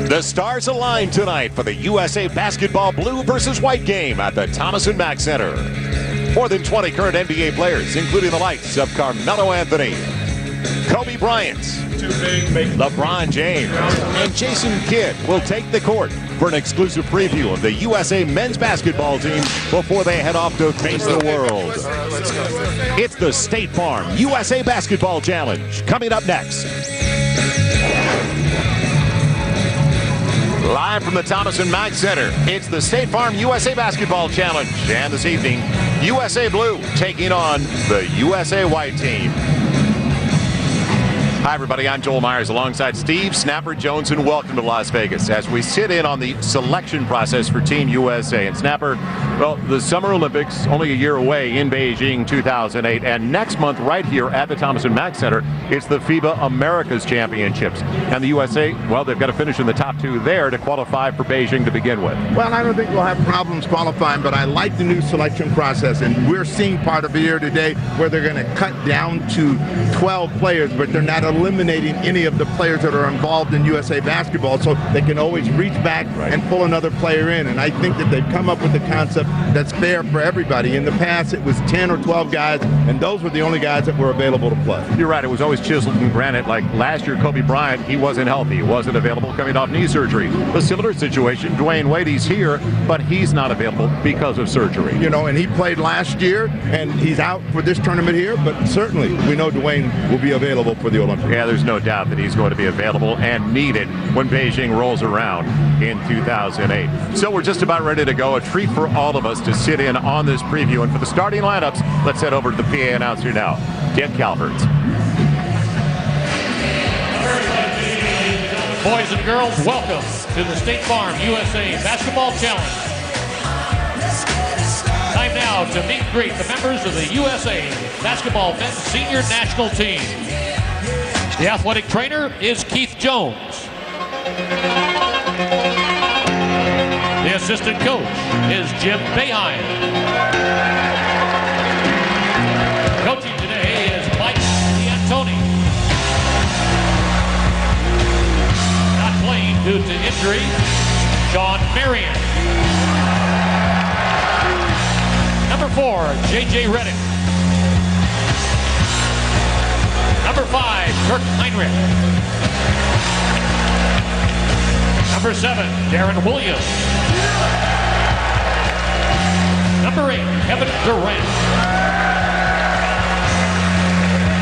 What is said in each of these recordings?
The stars align tonight for the USA Basketball Blue versus White game at the Thomas & Mack Center. More than 20 current NBA players, including the likes of Carmelo Anthony, Kobe Bryant, LeBron James, and Jason Kidd will take the court for an exclusive preview of the USA men's basketball team before they head off to face the world. It's the State Farm USA Basketball Challenge coming up next. Live from the Thomas & Mack Center, it's the State Farm USA Basketball Challenge. And this evening, USA Blue taking on the USA White team. Hi, everybody. I'm Joel Myers alongside Steve Snapper Jones, and welcome to Las Vegas as we sit in on the selection process for Team USA. And Snapper, well, the Summer Olympics only a year away in Beijing 2008, and next month right here at the Thomas & Mack Center, it's the FIBA Americas Championships. And the USA, well, they've got to finish in the top two there to qualify for Beijing to begin with. Well, I don't think we'll have problems qualifying, but I like the new selection process, and we're seeing part of it here today where they're going to cut down to 12 players, but they're not eliminating any of the players that are involved in USA basketball, so they can always reach back and pull another player in. And I think that they've come up with a concept that's fair for everybody. In the past, it was 10 or 12 guys, and those were the only guys that were available to play. You're right. It was always chiseled in granite. Like last year, Kobe Bryant, he wasn't healthy. He wasn't available coming off knee surgery. A similar situation, Dwayne Wade, he's here, but he's not available because of surgery. You know, and he played last year, and he's out for this tournament here, but certainly we know Dwayne will be available for the Olympics. Yeah, there's no doubt that he's going to be available and needed when Beijing rolls around in 2008. So we're just about ready to go. A treat for all of us to sit in on this preview. And for the starting lineups, let's head over to the PA announcer now, Dick Calvert. Boys and girls, welcome to the State Farm USA Basketball Challenge. Time now to meet and greet the members of the USA Basketball Men's Senior National Team. The athletic trainer is Keith Jones. The assistant coach is Jim Boeheim. Coaching today is Mike D'Antoni. Not playing due to injury, Sean Marion. Number 4, J.J. Redick. Number 5, Kirk Heinrich. Number 7, Darren Williams. Number 8, Kevin Durant.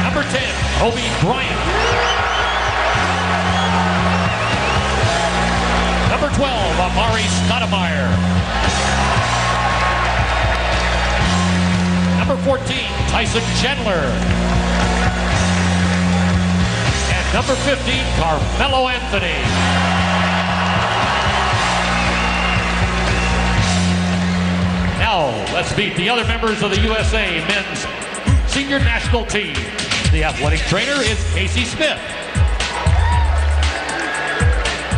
Number 10, Kobe Bryant. Number 12, Amari Stoudemire. Number 14, Tyson Chandler. Number 15, Carmelo Anthony. Now, let's meet the other members of the USA Men's Senior National Team. The athletic trainer is Casey Smith.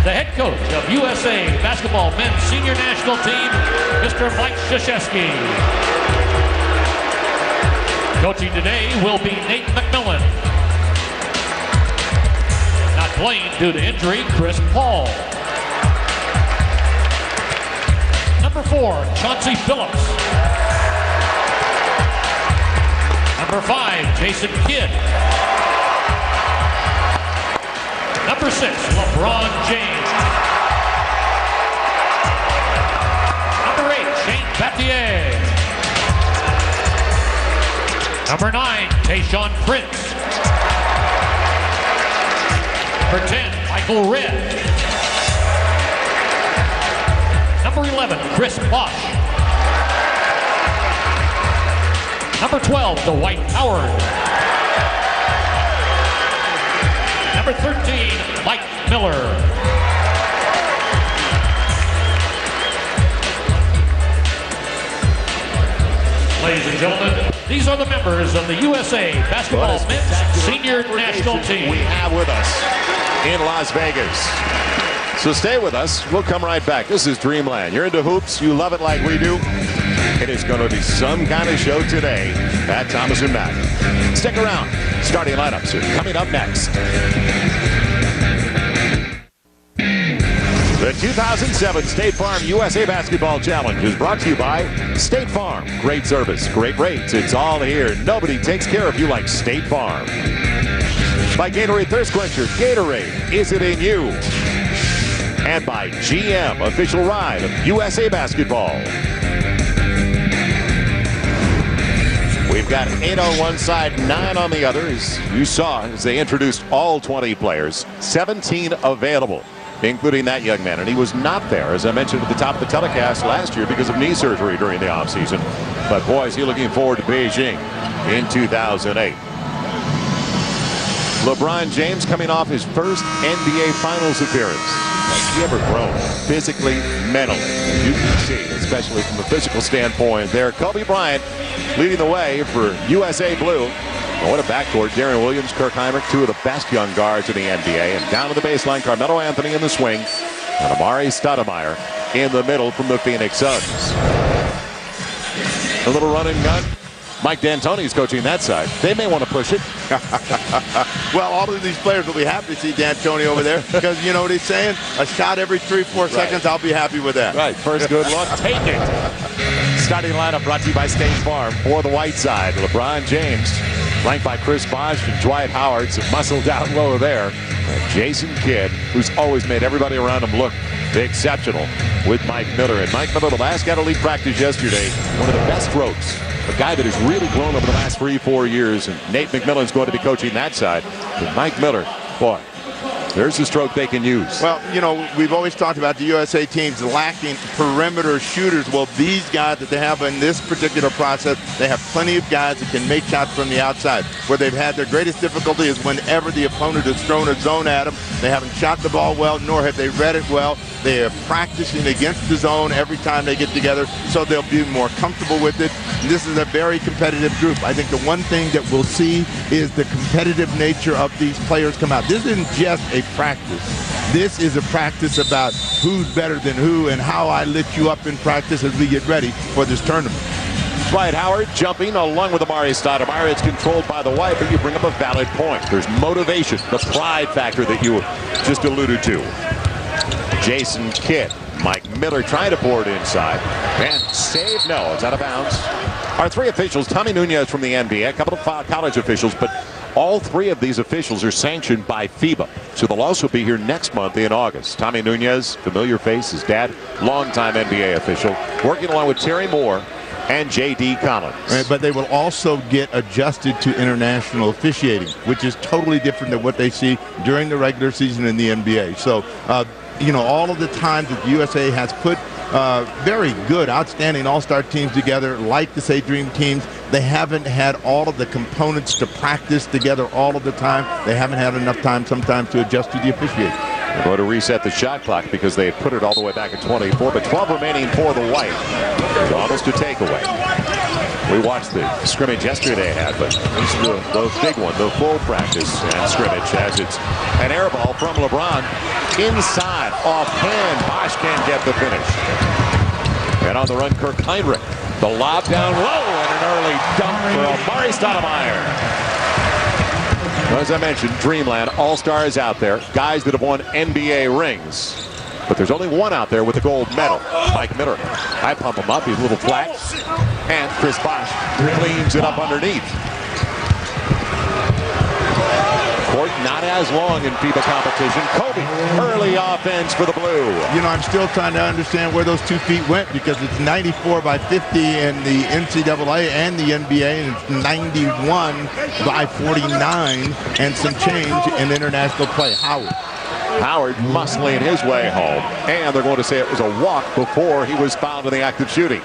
The head coach of USA Basketball Men's Senior National Team, Mr. Mike Krzyzewski. Coaching today will be Nate McMillan. Playing due to injury, Chris Paul. Number 4, Chauncey Phillips. Number 5, Jason Kidd. Number 6, LeBron James. Number 8, Shane Battier. Number 9, Tayshaun Prince. Number 10, Michael Redd. Number 11, Chris Bosh. Number 12, Dwight Howard. Number 13, Mike Miller. Ladies and gentlemen, these are the members of the USA Basketball Men's Senior National Team we have with us in Las Vegas. So stay with us. We'll come right back. This is Dreamland. You're into hoops. You love it like we do. It is going to be some kind of show today at Thomas & Mack. Stick around. Starting lineups are coming up next. The 2007 State Farm USA Basketball Challenge is brought to you by State Farm. Great service, great rates. It's all here. Nobody takes care of you like State Farm. By Gatorade Thirst Quencher. Gatorade, is it in you? And by GM, official ride of USA Basketball. We've got 8 on one side, 9 on the other. As you saw, as they introduced all 20 players, 17 available, including that young man. And he was not there, as I mentioned at the top of the telecast last year, because of knee surgery during the offseason. But boy, is he looking forward to Beijing in 2008. LeBron James coming off his first NBA Finals appearance. Has he ever grown physically, mentally? As you can see, especially from a physical standpoint there. Kobe Bryant leading the way for USA Blue. Oh, what a backcourt. Darren Williams, Kirk Heinrich, two of the best young guards in the NBA. And down to the baseline, Carmelo Anthony in the swing. And Amari Stoudemire in the middle from the Phoenix Suns. A little run and gun. Mike D'Antoni's coaching that side. They may want to push it. Well, all of these players will be happy to see D'Antoni over there because you know what he's saying? A shot every 3-4 seconds, I'll be happy with that. Right, first good look, take it. Starting lineup brought to you by State Farm. For the white side, LeBron James, flanked by Chris Bosh and Dwight Howard, some muscle down low there. And Jason Kidd, who's always made everybody around him look exceptional, with Mike Miller. And Mike Miller, the last guy to lead practice yesterday, one of the best strokes. A guy that has really grown over the last 3-4 years, and Nate McMillan's going to be coaching that side. But Mike Miller, boy, there's the stroke they can use. Well, you know, we've always talked about the USA teams lacking perimeter shooters. Well, these guys that they have in this particular process, they have plenty of guys that can make shots from the outside. Where they've had their greatest difficulty is whenever the opponent has thrown a zone at them. They haven't shot the ball well, nor have they read it well. They are practicing against the zone every time they get together, so they'll be more comfortable with it. And this is a very competitive group. I think the one thing that we'll see is the competitive nature of these players come out. This isn't just a practice. This is a practice about who's better than who and how I lift you up in practice as we get ready for this tournament. Dwight Howard jumping along with Amari Stoudemire. It's controlled by the white, but you bring up a valid point. There's motivation, the pride factor that you just alluded to. Jason Kidd, Mike Miller trying to pour it inside. And save, no, it's out of bounds. Our three officials, Tommy Nunez from the NBA, a couple of college officials, but all three of these officials are sanctioned by FIBA. So they'll also be here next month in August. Tommy Nunez, familiar face, his dad, longtime NBA official, working along with Terry Moore and J.D. Collins. Right, but they will also get adjusted to international officiating, which is totally different than what they see during the regular season in the NBA. So, you know, all of the times that the USA has put very good, outstanding all-star teams together, like the Say Dream teams, they haven't had all of the components to practice together all of the time. They haven't had enough time sometimes to adjust to the officiating. They're going to reset the shot clock because they put it all the way back at 24, but 12 remaining for the white. It's almost a takeaway. We watched the scrimmage yesterday they had, but this is the big one, the full practice and scrimmage, as it's an air ball from LeBron inside, offhand. Bosh can't get the finish. And on the run, Kirk Heinrich. The lob down low and an early dunk for Amari Stoudemire. As I mentioned, Dreamland, all-stars out there, guys that have won NBA rings. But there's only one out there with a gold medal, Mike Miller. I pump him up, he's a little flat. And Chris Bosh cleans it up underneath. Court not as long in FIBA competition. Kobe, early offense for the Blue. You know, I'm still trying to understand where those 2 feet went because it's 94 by 50 in the NCAA and the NBA, and it's 91 by 49 and some change in international play. Howard muscling his way home, and they're going to say it was a walk before he was fouled in the act of shooting.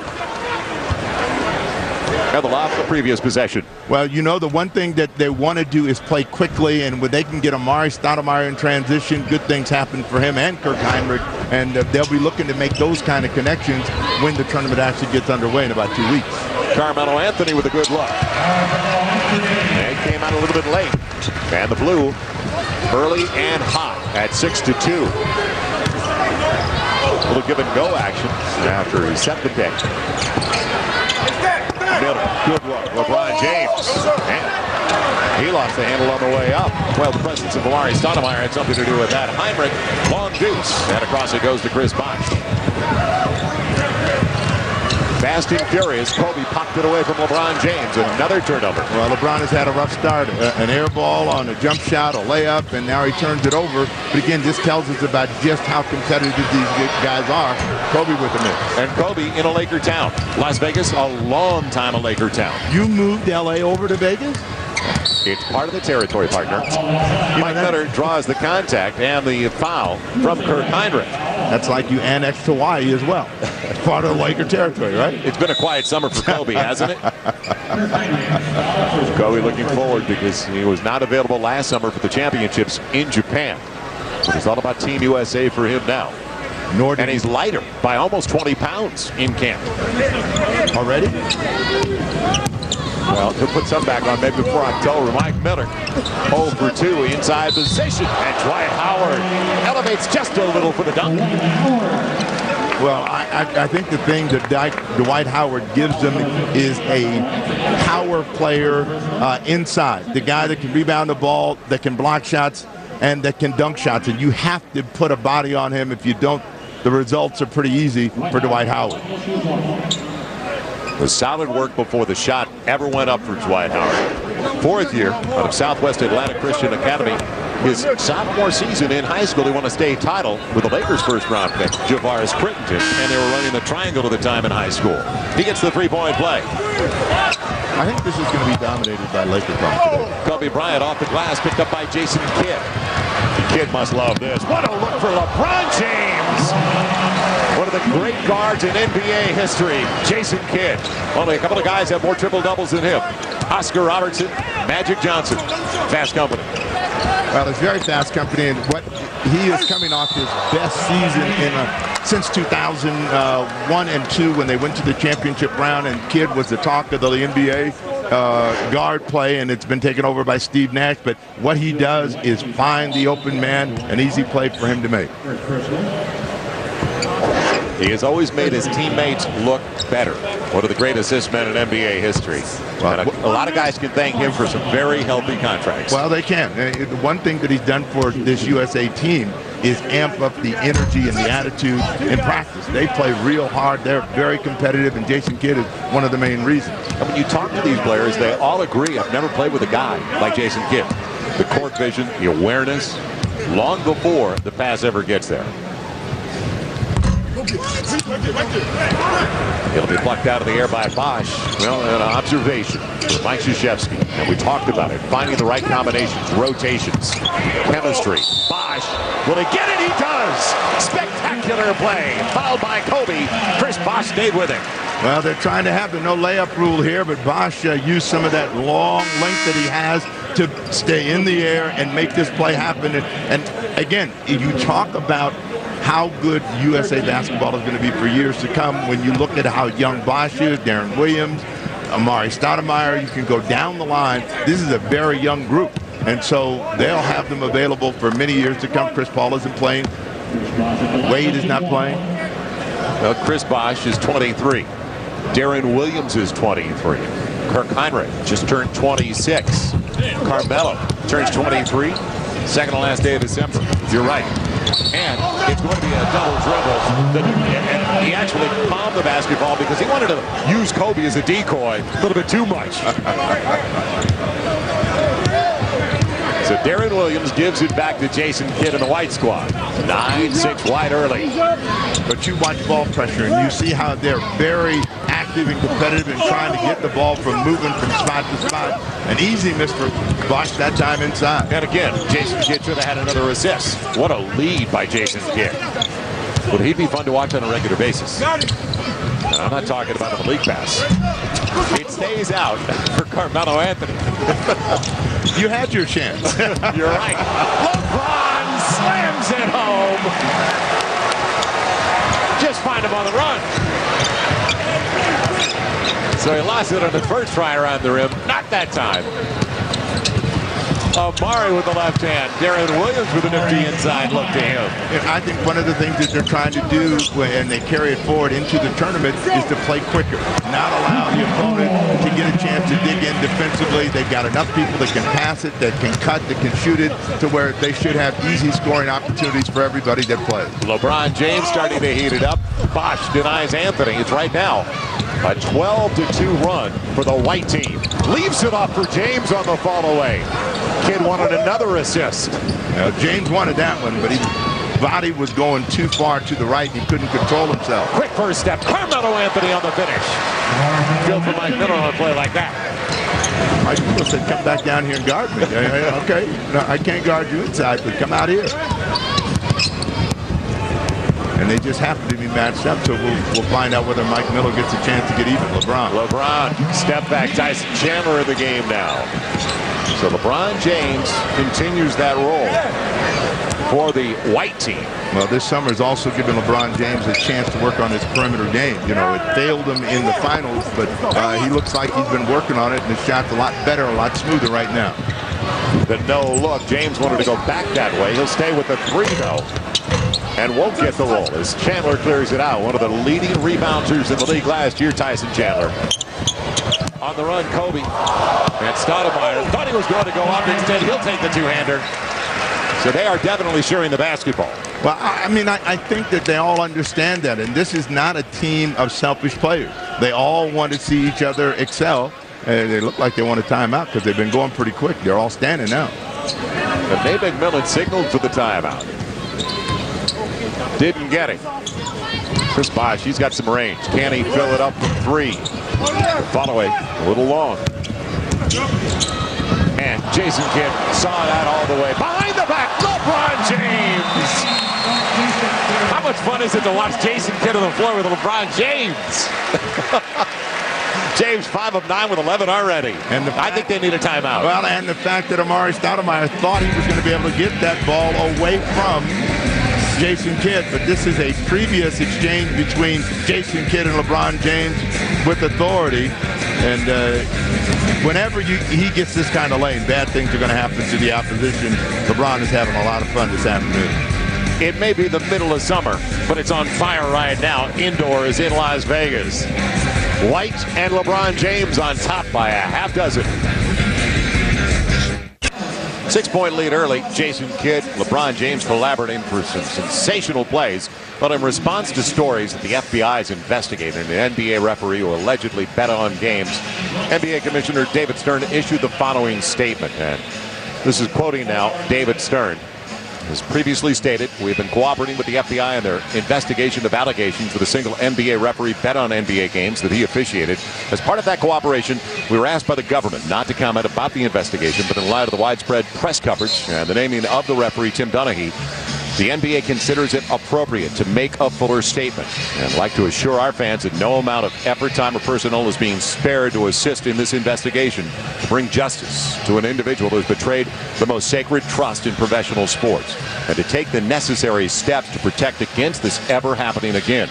And the lob for the previous possession. Well, you know, the one thing that they want to do is play quickly, and when they can get Amari Stoudemire in transition, good things happen for him and Kirk Heinrich, and they'll be looking to make those kind of connections when the tournament actually gets underway in about 2 weeks. Carmelo Anthony with a good look. And came out a little bit late. And the Blue early and hot at 6-2. A little give and go action after he set the pick. Middle. Good look. LeBron James. And he lost the handle on the way up. Well, the presence of Amari Stoudemire had something to do with that. Heinrich, long deuce. And across it goes to Chris Bosh. Fast and furious, Kobe popped it away from LeBron James. Another turnover. Well, LeBron has had a rough start. An air ball on a jump shot, a layup, and now he turns it over. But again, this tells us about just how competitive these guys are. Kobe with the miss. And Kobe in a Laker town. Las Vegas, a long time a Laker town. You moved L.A. over to Vegas? It's part of the territory, partner. Mike Miller draws the contact and the foul from Kirk Heinrich. That's like you annexed Hawaii as well. It's part of the Laker territory, right? It's been a quiet summer for Kobe, hasn't it? Kobe looking forward because he was not available last summer for the championships in Japan. So it's all about Team USA for him now. And he's lighter by almost 20 pounds in camp. Already? Well, he'll put some back on maybe before October. Mike Miller, 0 for 2 inside position. And Dwight Howard elevates just a little for the dunk. Well, I think the thing that Dwight Howard gives them is a power player inside. The guy that can rebound the ball, that can block shots, and that can dunk shots. And you have to put a body on him. If you don't, the results are pretty easy for Dwight Howard. The solid work before the shot ever went up for Dwight Howard. Fourth year out of Southwest Atlanta Christian Academy. His sophomore season in high school, he won a state title with the Lakers' first-round pick, Javaris Crittenton, and they were running the triangle at the time in high school. He gets the three-point play. I think this is going to be dominated by Laker today. Kobe Bryant off the glass, picked up by Jason Kidd. The Kidd must love this. What a look for LeBron James! One of the great guards in NBA history, Jason Kidd. Only a couple of guys have more triple-doubles than him. Oscar Robertson, Magic Johnson. Fast company. Well, it's very fast company, and what he is coming off his best season since 2001 and 2 when they went to the championship round, and Kidd was the talk of the NBA guard play, and it's been taken over by Steve Nash. But what he does is find the open man, an easy play for him to make. He has always made his teammates look better. One of the great assist men in NBA history. And a lot of guys can thank him for some very healthy contracts. Well, they can. The one thing that he's done for this USA team is amp up the energy and the attitude in practice. They play real hard. They're very competitive, and Jason Kidd is one of the main reasons. And when you talk to these players, they all agree, I've never played with a guy like Jason Kidd. The court vision, the awareness, long before the pass ever gets there. It'll be plucked out of the air by Bosh. Well, an observation for Mike Krzyzewski. And we talked about it. Finding the right combinations, rotations, chemistry. Bosh, will he get it? He does! Spectacular play. Fouled by Kobe. Chris Bosh stayed with him. Well, they're trying to have the no layup rule here, but Bosh used some of that long length that he has to stay in the air and make this play happen. And again, you talk about how good USA basketball is going to be for years to come. When you look at how young Bosh is, Darren Williams, Amari Stoudemire, you can go down the line. This is a very young group, and so they'll have them available for many years to come. Chris Paul isn't playing. Wade is not playing. Well, Chris Bosh is 23. Darren Williams is 23. Kirk Heinrich just turned 26. Carmelo turns 23. Second to last day of December. You're right. And it's going to be a double dribble. And he actually palmed the basketball because he wanted to use Kobe as a decoy a little bit too much. So Darren Williams gives it back to Jason Kidd and the White squad. 9-6 White early. But you watch ball pressure, and you see how they're very active and competitive and trying to get the ball from moving from spot to spot. An easy miss for Bosh that time inside. And again, Jason Kidd should have had another assist. What a lead by Jason Kidd. Would he be fun to watch on a regular basis? And I'm not talking about a league pass. It stays out for Carmelo Anthony. You had your chance. You're right. LeBron slams it home. Just find him on the run. So he lost it on the first try around the rim. Not that time. Amari with the left hand. Darren Williams with a nifty inside look to him. I think one of the things that they're trying to do when they carry it forward into the tournament is to play quicker, not allow the opponent to get a chance to dig in defensively. They've got enough people that can pass it, that can cut, that can shoot it, to where they should have easy scoring opportunities for everybody that plays. LeBron James starting to heat it up. Bosch denies Anthony. It's right now a 12-2 run for the white team. Leaves it off for James on the fall away. Kid wanted another assist. Now, James wanted that one, but his body was going too far to the right. He couldn't control himself. Quick first step. Carmelo Anthony on the finish. Good for Mike Miller on a play like that. Mike Miller said, come back down here and guard me. Okay, no, I can't guard you inside, but come out here. And they just happen to be matched up, so we'll find out whether Mike Miller gets a chance to get even. LeBron, step back. Tyson Chandler in the game now. So LeBron James continues that role for the white team. Well, this summer has also given LeBron James a chance to work on his perimeter game. You know, it failed him in the finals, but he looks like he's been working on it, and his shot's a lot better, a lot smoother right now. The no look. James wanted to go back that way. He'll stay with the three, though, and won't get the roll as Chandler clears it out. One of the leading rebounders in the league last year, Tyson Chandler. On the run, Kobe. And Stoudemire thought he was going to go up. Instead, he'll take the two-hander. So they are definitely sharing the basketball. Well, I mean, I think that they all understand that, and this is not a team of selfish players. They all want to see each other excel, and they look like they want a timeout because they've been going pretty quick. They're all standing now. And Nate McMillan signaled for the timeout. Didn't get it. Chris Bosh, he's got some range. Can he fill it up from three? Follow a little long. And Jason Kidd saw that all the way. Behind the back, LeBron James. How much fun is it to watch Jason Kidd on the floor with LeBron James? James 5 of 9 with 11 already. And I think they need a timeout. Well, and the fact that Amari Stoudemire thought he was going to be able to get that ball away from Jason Kidd, but this is a previous exchange between Jason Kidd and LeBron James with authority. And whenever he gets this kind of lane, bad things are going to happen to the opposition. LeBron is having a lot of fun this afternoon. It may be the middle of summer, but it's on fire right now indoors in Las Vegas. White and LeBron James on top by a half dozen. 6-point lead early. Jason Kidd, LeBron James collaborating for some sensational plays. But in response to stories that the FBI is investigating an NBA referee who allegedly bet on games, NBA Commissioner David Stern issued the following statement. And this is quoting now David Stern. As previously stated, we have been cooperating with the FBI in their investigation of allegations that a single NBA referee bet on NBA games that he officiated. As part of that cooperation, we were asked by the government not to comment about the investigation, but in light of the widespread press coverage and the naming of the referee, Tim Donaghy, the NBA considers it appropriate to make a fuller statement. And I'd like to assure our fans that no amount of effort, time, or personnel is being spared to assist in this investigation to bring justice to an individual who has betrayed the most sacred trust in professional sports and to take the necessary steps to protect against this ever happening again.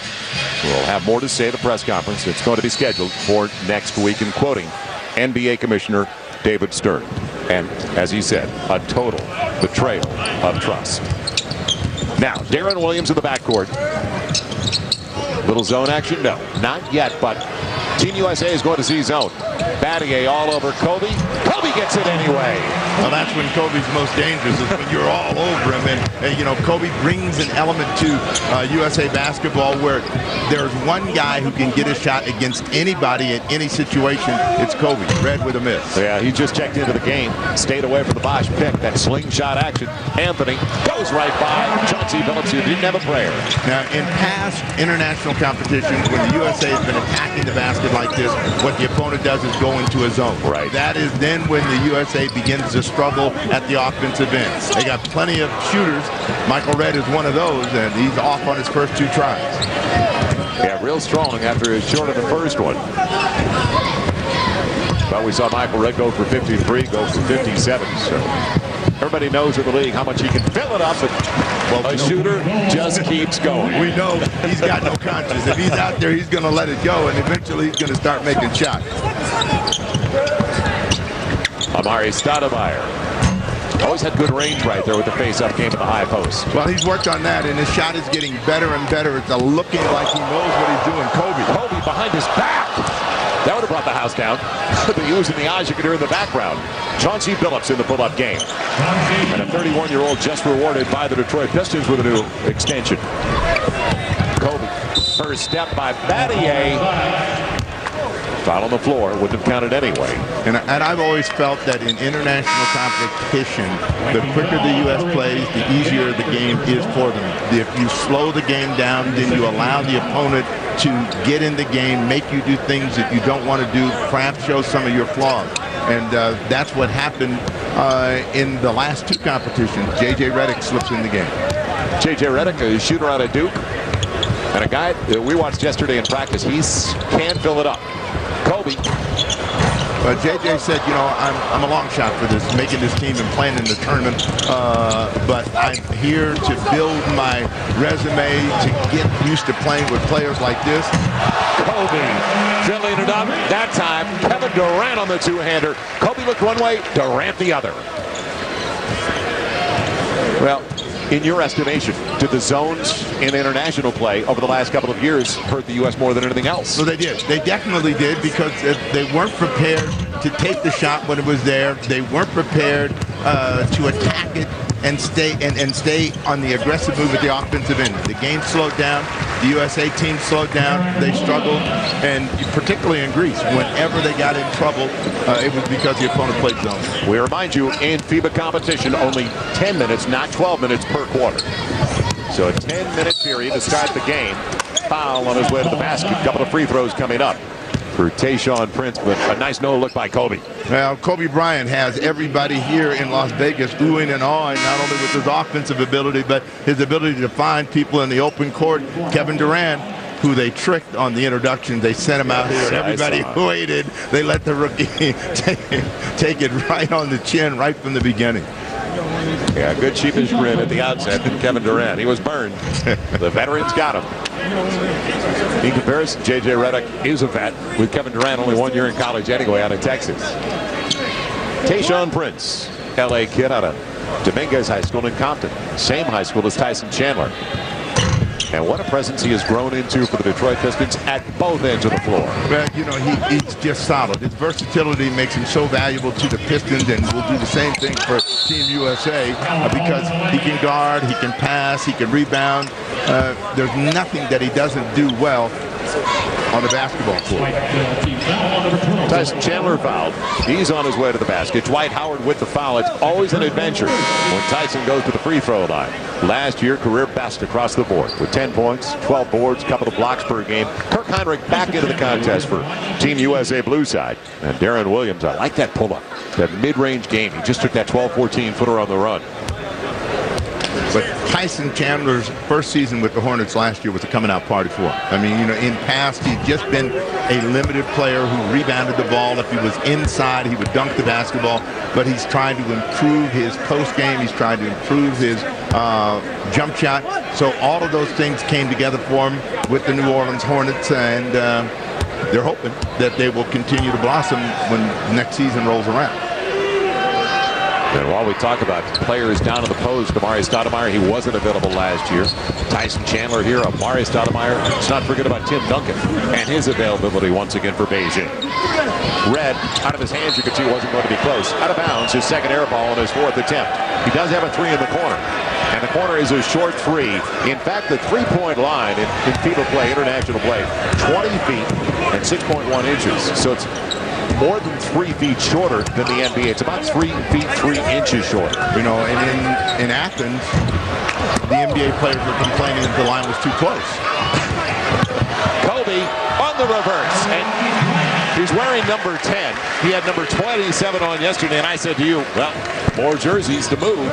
We'll have more to say at the press conference. It's going to be scheduled for next week, in quoting NBA Commissioner David Stern. And as he said, a total betrayal of trust. Now, Darren Williams in the backcourt. Little zone action? No, not yet, but Team USA is going to see zone. Battier all over Kobe. Kobe gets it anyway. Well, that's when Kobe's most dangerous, is when you're all over him. And you know, Kobe brings an element to USA basketball where there's one guy who can get a shot against anybody in any situation. It's Kobe, red with a miss. Yeah, he just checked into the game. Stayed away from the Bosch pick. That slingshot action. Anthony goes right by Chauncey Billups, who didn't have a prayer. Now, in past international competitions, when the USA has been attacking the basket like this, what the opponent does is go into a zone. Right. That is then when the USA begins to struggle at the offensive end. They got plenty of shooters. Michael Redd is one of those, and he's off on his first 2 tries. Yeah, real strong after his short of the first one. But we saw Michael Redd go for 53, go for 57. So everybody knows in the league how much he can fill it up. But a shooter just keeps going. We know he's got no conscience. If he's out there, he's going to let it go, and eventually he's going to start making shots. Amari Stoudemire. Always had good range right there with the face-up game at the high post. Well, he's worked on that, and his shot is getting better and better. It's looking like he knows what he's doing. Kobe behind his back. That would have brought the house down. But using the eyes you could hear in the background. Chauncey Billups in the pull-up game. And a 31-year-old just rewarded by the Detroit Pistons with a new extension. Kobe, first step by Battier. Foul on the floor, wouldn't have counted anyway. And I've always felt that in international competition, the quicker the U.S. plays, the easier the game is for them. If you slow the game down, then you allow the opponent to get in the game, make you do things that you don't want to do, perhaps show some of your flaws. And that's what happened in the last two competitions. J.J. Redick slips in the game. J.J. Redick, a shooter out of Duke, and a guy that we watched yesterday in practice. He can fill it up. Kobe. But JJ said, you know, I'm a long shot for this, making this team and playing in the tournament. But I'm here to build my resume, to get used to playing with players like this. Kobe filling it up. That time, Kevin Durant on the two-hander. Kobe looked one way, Durant the other. Well, in your estimation, did the zones in international play over the last couple of years hurt the U.S. more than anything else? Well, they did. They definitely did, because they weren't prepared to take the shot when it was there. They weren't prepared to attack it and stay on the aggressive move at the offensive end. The game slowed down. The USA team slowed down. They struggled, and particularly in Greece, whenever they got in trouble, it was because the opponent played zone. We remind you, in FIBA competition, only 10 minutes, not 12 minutes per quarter. So a 10-minute period to start the game. Foul on his way to the basket. Couple of free throws coming up for Tayshaun Prince, but a nice no-look by Kobe. Well, Kobe Bryant has everybody here in Las Vegas oohing and awing, not only with his offensive ability, but his ability to find people in the open court. Kevin Durant, who they tricked on the introduction, they sent him out here. Everybody waited. They let the rookie take it right on the chin right from the beginning. Yeah, good sheepish grin at the outset from Kevin Durant. He was burned. The veterans got him. In comparison, J.J. Redick is a vet, with Kevin Durant only 1 year in college anyway out of Texas. Tayshaun Prince, L.A. kid out of Dominguez High School in Compton. Same high school as Tyson Chandler. And what a presence he has grown into for the Detroit Pistons at both ends of the floor. Well, you know, he's just solid. His versatility makes him so valuable to the Pistons, and will do the same thing for Team USA because he can guard, he can pass, he can rebound. There's nothing that he doesn't do well on the basketball court. Tyson Chandler fouled. He's on his way to the basket. Dwight Howard with the foul. It's always an adventure when Tyson goes to the free throw line. Last year, career best across the board with 10 points, 12 boards, couple of blocks per game. Kirk Heinrich back into the contest for Team USA blue side. And Darren Williams, I like that pull-up. That mid-range game. He just took that 12-14 footer on the run. But Tyson Chandler's first season with the Hornets last year was a coming-out party for him. I mean, you know, in past, he'd just been a limited player who rebounded the ball. If he was inside, he would dunk the basketball. But he's trying to improve his post game. He's trying to improve his jump shot. So all of those things came together for him with the New Orleans Hornets, and they're hoping that they will continue to blossom when next season rolls around. And while we talk about players down in the post, Amari Stoudemire, he wasn't available last year. Tyson Chandler here, Amari Stoudemire. Let's not forget about Tim Duncan and his availability once again for Beijing. Red, out of his hands, you could see wasn't going to be close. Out of bounds, his second air ball on his fourth attempt. He does have a three in the corner. And the corner is a short three. In fact, the three-point line in FIBA play, international play, 20 feet and 6.1 inches. So it's more than 3 feet shorter than the NBA. It's about 3 feet 3 inches shorter. You know, and in Athens, the NBA players were complaining that the line was too close. Kobe on the reverse, and he's wearing number 10. He had number 27 on yesterday, and I said to you, well, more jerseys to move.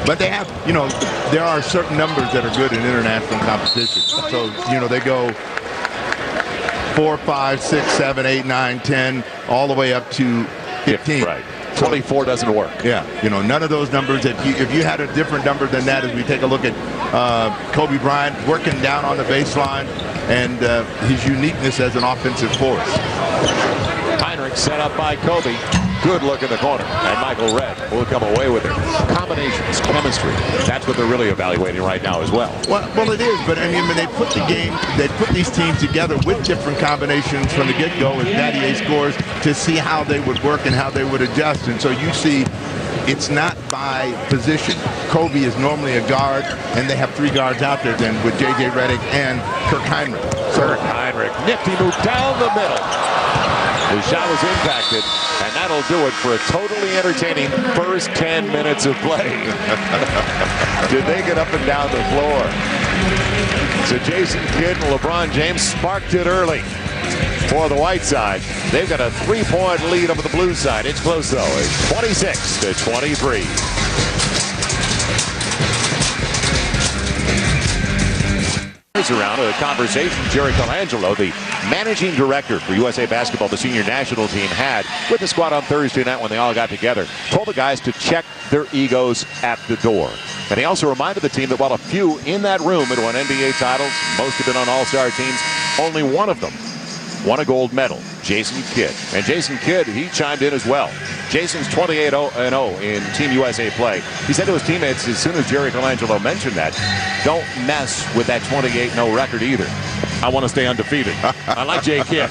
But they have, you know, there are certain numbers that are good in international competition. So, you know, they go 4, 5, 6, 7, 8, 9, 10, all the way up to 15. Right. 24 doesn't work. Yeah, you know, none of those numbers. If you had a different number than that, as we take a look at Kobe Bryant working down on the baseline and his uniqueness as an offensive force. Heinrich set up by Kobe. Good look in the corner, and Michael Redd will come away with it. Combinations, chemistry, that's what they're really evaluating right now as well. Well, it is, but I mean, when they put these teams together with different combinations from the get-go as Battier scores to see how they would work and how they would adjust. And so you see it's not by position. Kobe is normally a guard, and they have 3 guards out there then with J.J. Redick and Kirk Heinrich. Kirk Heinrich, nifty move down the middle. The shot was impacted, and that'll do it for a totally entertaining first 10 minutes of play. Did they get up and down the floor? So Jason Kidd and LeBron James sparked it early for the white side. They've got a 3-point lead over the blue side. It's close, though. It's 26-23. Around a conversation Jerry Colangelo, the managing director for USA Basketball, the senior national team, had with the squad on Thursday night when they all got together. Told the guys to check their egos at the door. And he also reminded the team that while a few in that room had won NBA titles, most have been on all-star teams, only one of them won a gold medal, Jason Kidd. And Jason Kidd, he chimed in as well. Jason's 28-0 in Team USA play. He said to his teammates as soon as Jerry Colangelo mentioned that, don't mess with that 28-0 record either. I want to stay undefeated. I like Jay Kidd.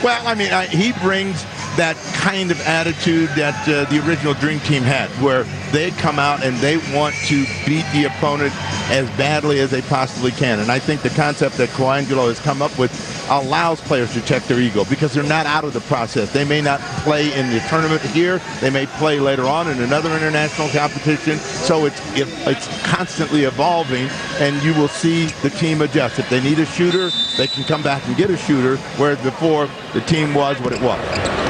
Well, I mean, he brings that kind of attitude that the original Dream Team had, where they come out and they want to beat the opponent as badly as they possibly can. And I think the concept that Colangelo has come up with allows players to check their ego because they're not out of the process. They may not play in the tournament here. They may play later on in another international competition. So it's constantly evolving, and you will see the team adjust. If they need a shooter, they can come back and get a shooter, whereas before the team was what it was.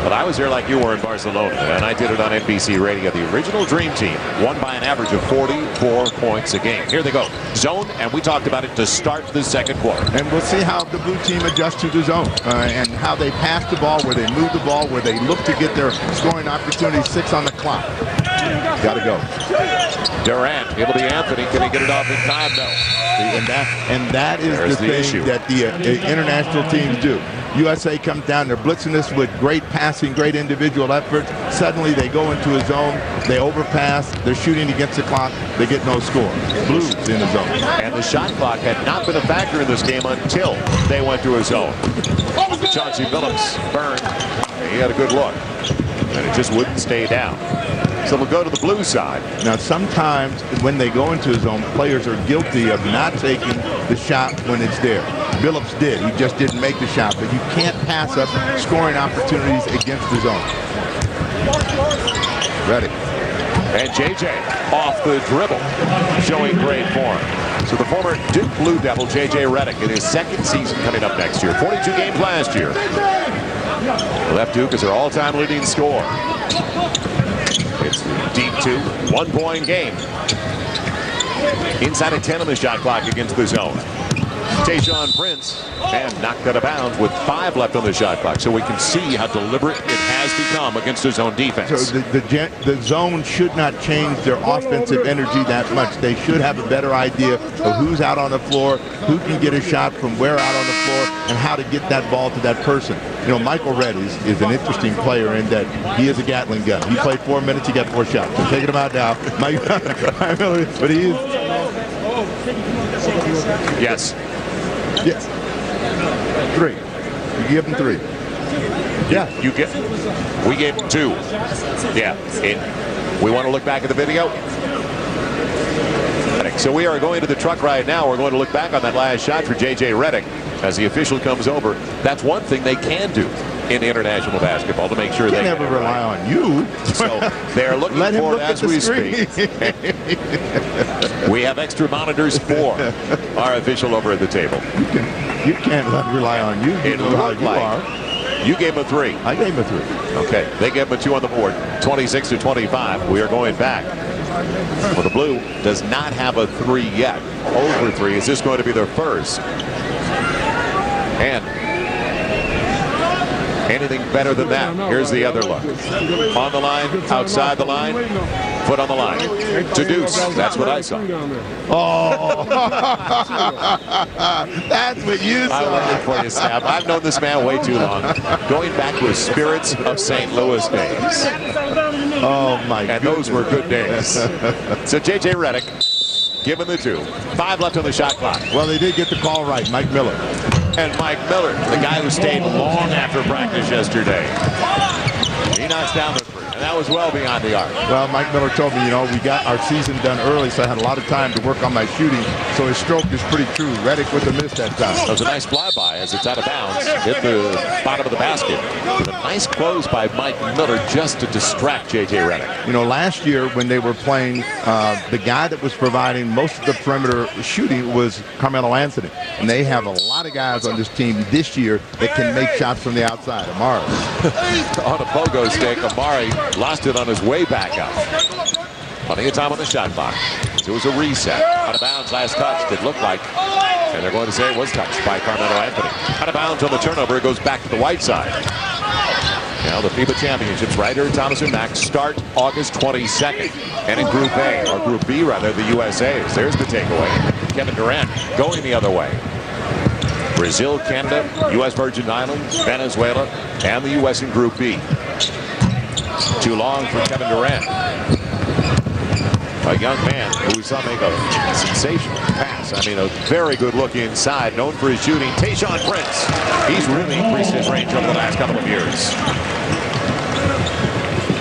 But I was there like you were in Barcelona, and I did it on NBC Radio. The original Dream Team won by an average of 44 points a game. Here they go. Zone, and we talked about it to start the second quarter. And we'll see how the blue team adjusts to the zone and how they pass the ball, where they move the ball, where they look to get their scoring opportunity. 6 on the clock. Got to go. Durant, able to Anthony. Can he get it off in time? No. And that is the thing that the international teams do. USA comes down, they're blitzing us with great passing, great individual efforts. Suddenly they go into a zone, they overpass, they're shooting against the clock, they get no score. Blues in the zone. And the shot clock had not been a factor in this game until they went to a zone. Chauncey Billups burned. He had a good look, and it just wouldn't stay down. So we'll go to the blue side. Now, sometimes when they go into a zone, players are guilty of not taking the shot when it's there. Billups did. He just didn't make the shot. But you can't pass up scoring opportunities against the zone. Ready. And J.J. off the dribble, showing great form. So the former Duke Blue Devil, J.J. Redick, in his second season coming up next year. 42 games last year. Left Duke is their all-time leading scorer. It's deep 2, 1-point game. Inside of 10 on the shot clock against the zone. Tayshaun Prince, and knocked out of bounds with 5 left on the shot clock. So we can see how deliberate it has become against his own defense. So the zone should not change their offensive energy that much. They should have a better idea of who's out on the floor, who can get a shot from where out on the floor, and how to get that ball to that person. You know, Michael Redd is an interesting player in that he is a Gatling gun. He played 4 minutes, he got 4 shots. I'm taking him out now. But he is. Yes. Yes. 3. You give him 3. Yeah. We gave him 2. Yeah. We want to look back at the video. So we are going to the truck right now. We're going to look back on that last shot for J.J. Redick as the official comes over. That's one thing they can do in international basketball to make sure they never rely on you. So they're looking for it as we speak. We have extra monitors for our official over at the table. You can't rely on you. You know how you are. You gave him a 3. I gave him a 3. Okay, they gave him a 2 on the board. 26-25. We are going back. Well, the blue does not have a 3 yet. Over 3. Is this going to be their first? And anything better than that? Here's the other look. On the line, outside the line. Foot on the line. To Deuce. That's what I saw. Oh, that's what you saw. I love it for you, Snap. I've known this man way too long. Going back to his Spirits of St. Louis days. Oh, my God. And those were good days. So J.J. Redick given the 2. 5 left on the shot clock. Well, they did get the call right, Mike Miller. And Mike Miller, the guy who stayed long after practice yesterday. He knocks down the 3. And that was well beyond the arc. Well, Mike Miller told me, you know, we got our season done early, so I had a lot of time to work on my shooting. So his stroke is pretty true. Redick with a miss that time. That was a nice flyby as it's out of bounds. Hit the bottom of the basket. But a nice close by Mike Miller just to distract J.J. Redick. You know, last year when they were playing, the guy that was providing most of the perimeter shooting was Carmelo Anthony. And they have a lot of guys on this team this year that can make shots from the outside. Amari. On a pogo stick, Amari lost it on his way back up. Plenty of time on the shot clock. So it was a reset. Out of bounds, last touch, it looked like. And they're going to say it was touched by Carmelo Anthony. Out of bounds on the turnover, it goes back to the white side. Now the FIBA Championships right here at Thomas & Mack start August 22nd. And in Group A, or Group B rather, the USA's. There's the takeaway. Kevin Durant going the other way. Brazil, Canada, U.S. Virgin Islands, Venezuela, and the U.S. in Group B. Too long for Kevin Durant. A young man who we saw make a sensational pass. I mean, a very good look inside, known for his shooting. Tayshaun Prince. He's really increased his range over the last couple of years.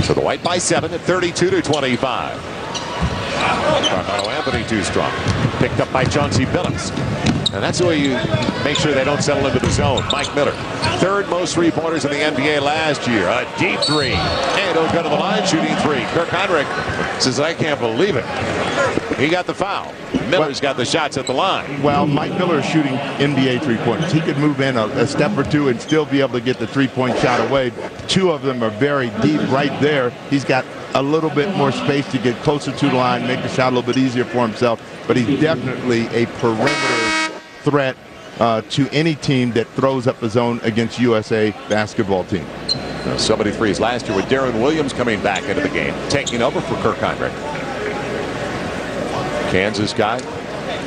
So the White by 7 at 32-25. Carmelo Anthony too strong. Picked up by Chauncey Billups. And that's the way you make sure they don't settle into the zone. Mike Miller, 3rd most 3-pointers in the NBA last year. A deep 3. And he'll go to the line shooting 3. Kirk Hinrich says, I can't believe it. He got the foul. Miller's got the shots at the line. Well, Mike Miller is shooting NBA 3-pointers. He could move in a step or 2 and still be able to get the 3-point shot away. 2 of them are very deep right there. He's got a little bit more space to get closer to the line, make the shot a little bit easier for himself. But he's definitely a perimeter threat to any team that throws up a zone against USA basketball team. So many threes last year with Darren Williams coming back into the game, taking over for Kirk Hinrich. Kansas guy,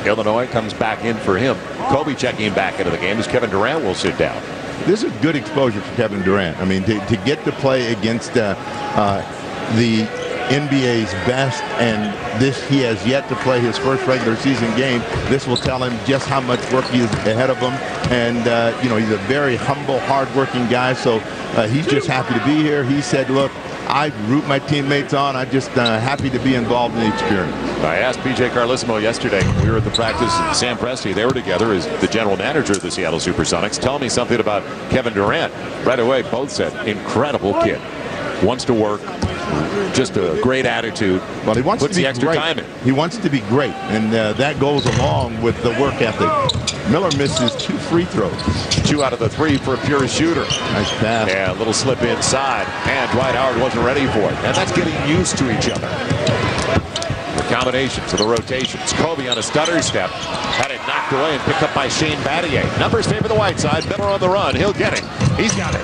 Illinois comes back in for him. Kobe checking back into the game as Kevin Durant will sit down. This is good exposure for Kevin Durant. I mean, to get to play against the NBA's best, and he has yet to play his first regular season game. This will tell him just how much work he is ahead of him. And, you know, he's a very humble, hard-working guy, so he's just happy to be here. He said, look, I root my teammates on. I'm just happy to be involved in the experience. I asked P.J. Carlissimo yesterday. We were at the practice. Sam Presti, they were together as the general manager of the Seattle Supersonics. Tell me something about Kevin Durant. Right away, both said, incredible kid. Wants to work. Just a great attitude. Well, he wants puts to be the extra great. time in. He wants to be great, and that goes along with the work ethic. Miller misses 2 free throws. 2 out of the 3 for a pure shooter. Nice pass. Yeah, a little slip inside, and Dwight Howard wasn't ready for it. And that's getting used to each other. The combinations of the rotations. Kobe on a stutter step. Had it knocked away and picked up by Shane Battier. Numbers favor the white side. Miller on the run. He'll get it. He's got it.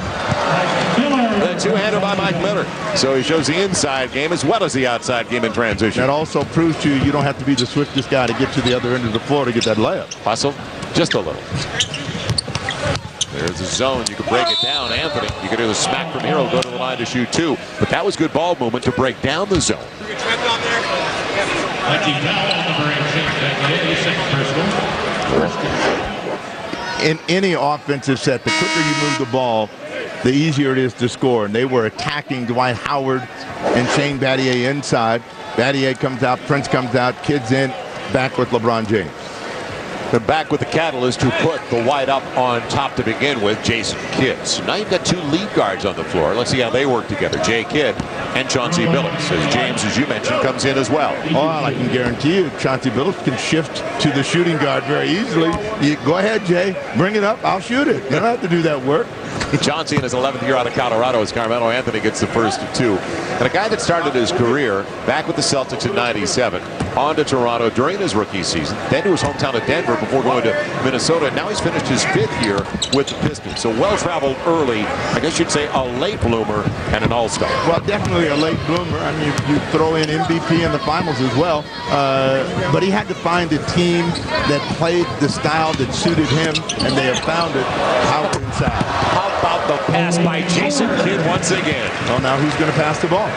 The 2-hander by Mike Miller. So he shows the inside game as well as the outside game in transition. That also proves to you don't have to be the swiftest guy to get to the other end of the floor to get that layup. Hustle just a little. There's a zone. You can break it down. Anthony, you can do the smack from here. He'll go to the line to shoot 2. But that was good ball movement to break down the zone. In any offensive set, the quicker you move the ball, the easier it is to score. And they were attacking Dwight Howard and Shane Battier inside. Battier comes out, Prince comes out, Kidd's in, back with LeBron James. And back with the catalyst to put the White up on top to begin with, Jason Kidd. So now you've got 2 lead guards on the floor. Let's see how they work together. Jay Kidd and Chauncey Billups, as James, as you mentioned, comes in as well. Oh, I can guarantee you Chauncey Billups can shift to the shooting guard very easily. Go ahead, Jay. Bring it up. I'll shoot it. You don't have to do that work. Chauncey in his 11th year out of Colorado as Carmelo Anthony gets the first of 2. And a guy that started his career back with the Celtics in '97. on to Toronto during his rookie season, then to his hometown of Denver before going to Minnesota. Now he's finished his 5th year with the Pistons. So well-traveled early, I guess you'd say a late bloomer and an all-star. Well, definitely a late bloomer. I mean, you throw in MVP in the finals as well. But he had to find a team that played the style that suited him, and they have found it out inside. How about the pass by Jason Kidd once again? Well, now who's going to pass the ball?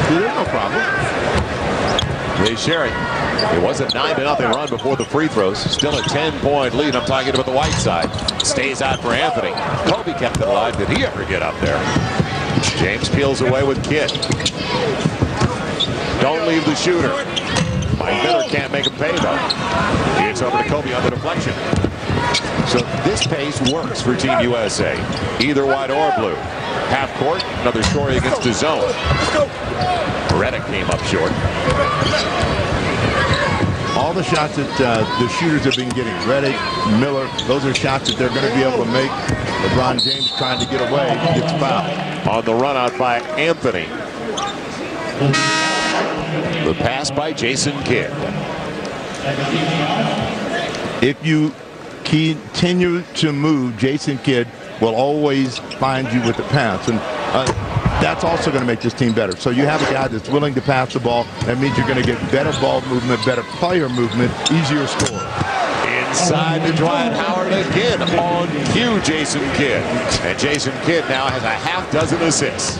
There's no problem. They share it. It was a 9-0 run before the free throws. Still a 10-point lead. I'm talking about the white side. Stays out for Anthony. Kobe kept it alive. Did he ever get up there? James peels away with Kidd. Don't leave the shooter. Mike Miller can't make him pay, though. It's over to Kobe on the deflection. So this pace works for Team USA. Either white or blue. Half court, another story against the zone. Redick came up short. All the shots that the shooters have been getting, Redick, Miller, those are shots that they're going to be able to make. LeBron James trying to get away, gets fouled. On the run out by Anthony. The pass by Jason Kidd. If you continue to move, Jason Kidd will always find you with the pass. And that's also going to make this team better. So you have a guy that's willing to pass the ball. That means you're going to get better ball movement, better player movement, easier score. Inside to Dwight Howard again on cue, Jason Kidd. And Jason Kidd now has a half dozen assists.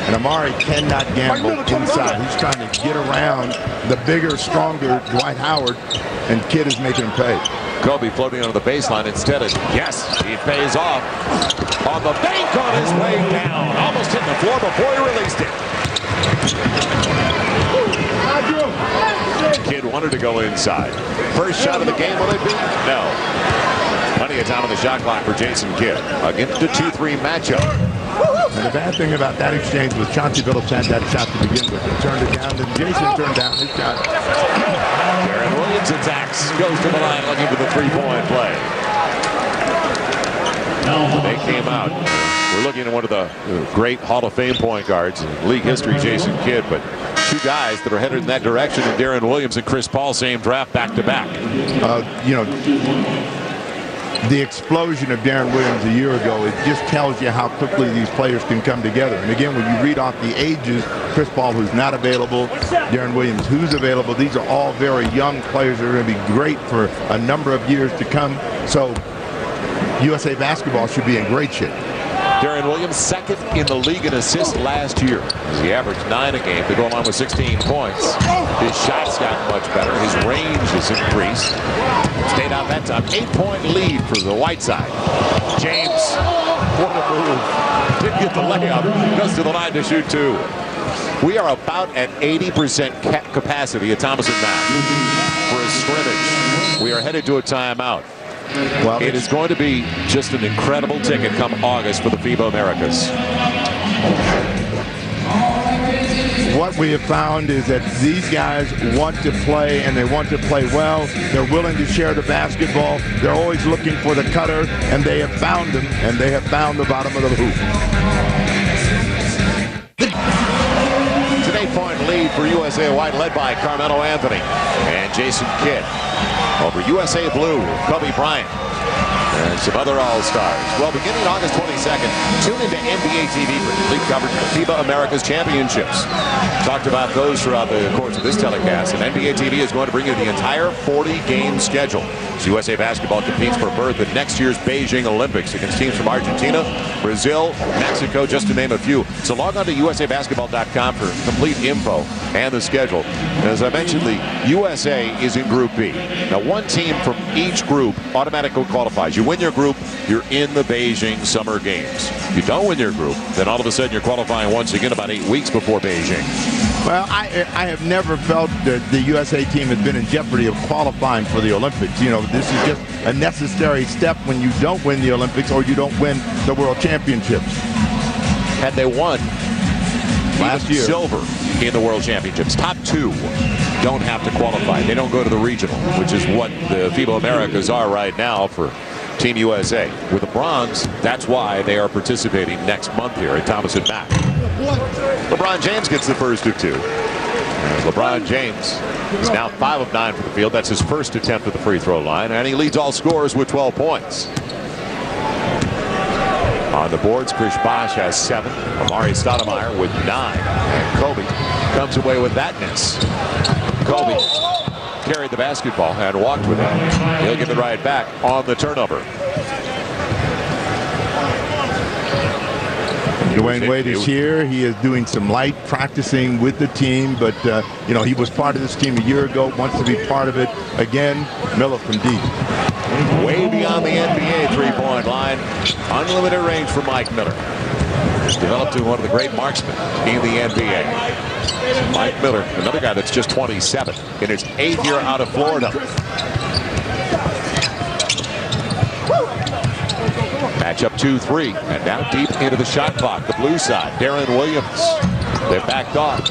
And Amari cannot gamble inside. He's trying to get around the bigger, stronger Dwight Howard, and Kidd is making him pay. Kobe floating onto the baseline instead of, yes, he pays off. On the bank on his way down. Almost hit the floor before he released it. Kidd wanted to go inside. First shot of the game, will it be? No. Plenty of time on the shot clock for Jason Kidd against the 2-3 matchup. And the bad thing about that exchange was Chauncey Billups had that shot to begin with. He turned it down, then Jason turned down his shot. Aaron Williams attacks, goes to the line looking for the three-point play. They came out. We're looking at one of the great Hall of Fame point guards in league history, Jason Kidd, but two guys that are headed in that direction, and Darren Williams and Chris Paul, same draft back-to-back. You know, the explosion of Darren Williams a year ago, it just tells you how quickly these players can come together. And again, when you read off the ages, Chris Paul, who's not available, Darren Williams, who's available, these are all very young players that are going to be great for a number of years to come. So USA basketball should be in great shape. Darren Williams, second in the league in assists last year. He averaged 9 a game to go along with 16 points. His shots got much better. His range has increased. Stayed out that time. 8-point lead for the white side. James, what a move. Didn't get the layup. Goes to the line to shoot 2. We are about at 80% capacity at Thomas & Mack for a scrimmage. We are headed to a timeout. Well, it is going to be just an incredible ticket come August for the FIBA Americas. What we have found is that these guys want to play, and they want to play well. They're willing to share the basketball. They're always looking for the cutter, and they have found them, and they have found the bottom of the hoop. It's an 8-point lead for USA White, led by Carmelo Anthony and Jason Kidd. Over USA Blue, Kobe Bryant, and some other All-Stars. Well, beginning August 22nd, tune into NBA TV for complete coverage of the FIBA Americas Championships. Talked about those throughout the course of this telecast, and NBA TV is going to bring you the entire 40-game schedule. So USA Basketball competes for berth at next year's Beijing Olympics against teams from Argentina, Brazil, Mexico, just to name a few. So log on to usabasketball.com for complete info and the schedule. And as I mentioned, the USA is in Group B. Now, one team from each group automatically qualifies. You win your group, you're in the Beijing Summer Games. If you don't win your group, then all of a sudden you're qualifying once again about 8 weeks before Beijing. Well, I have never felt that the USA team has been in jeopardy of qualifying for the Olympics. You know, this is just a necessary step when you don't win the Olympics or you don't win the World Championships. Had they won last year silver in the World Championships, top 2 don't have to qualify. They don't go to the regional, which is what the FIBA Americas are right now for Team USA. With the bronze, that's why they are participating next month here at Thomas & Mack. LeBron James gets the first of 2. LeBron James is now 5 of 9 from the field. That's his first attempt at the free throw line, and he leads all scorers with 12 points. On the boards, Chris Bosh has 7. Amari Stoudemire with 9. And Kobe comes away with that miss. Kobe carried the basketball and walked with it. He'll get the right back on the turnover. Dwayne Wade is here. He is doing some light practicing with the team, but you know, he was part of this team a year ago, wants to be part of it again. Miller from deep. Way beyond the NBA three-point line. Unlimited range for Mike Miller. He's developed into one of the great marksmen in the NBA. Mike Miller, another guy that's just 27 in his 8th year out of Florida. Matchup 2-3, and now deep into the shot clock. The blue side, Darren Williams. They backed off.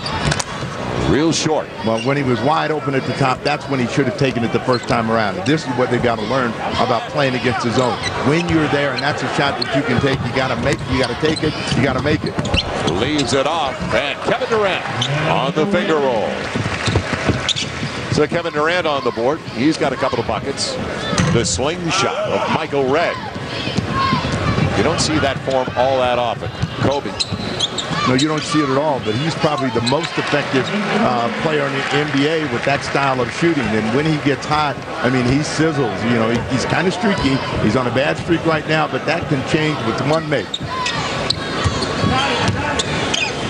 Real short. Well, when he was wide open at the top, that's when he should have taken it the first time around. And this is what they've got to learn about playing against the zone. When you're there and that's a shot that you can take, you got to make it, you got to take it, you got to make it. Leaves it off, and Kevin Durant on the finger roll. So Kevin Durant on the board. He's got a couple of buckets. The slingshot of Michael Redd. You don't see that form all that often. Kobe. No, you don't see it at all, but he's probably the most effective player in the NBA with that style of shooting. And when he gets hot, I mean, he sizzles. You know, he's kind of streaky. He's on a bad streak right now, but that can change with one make.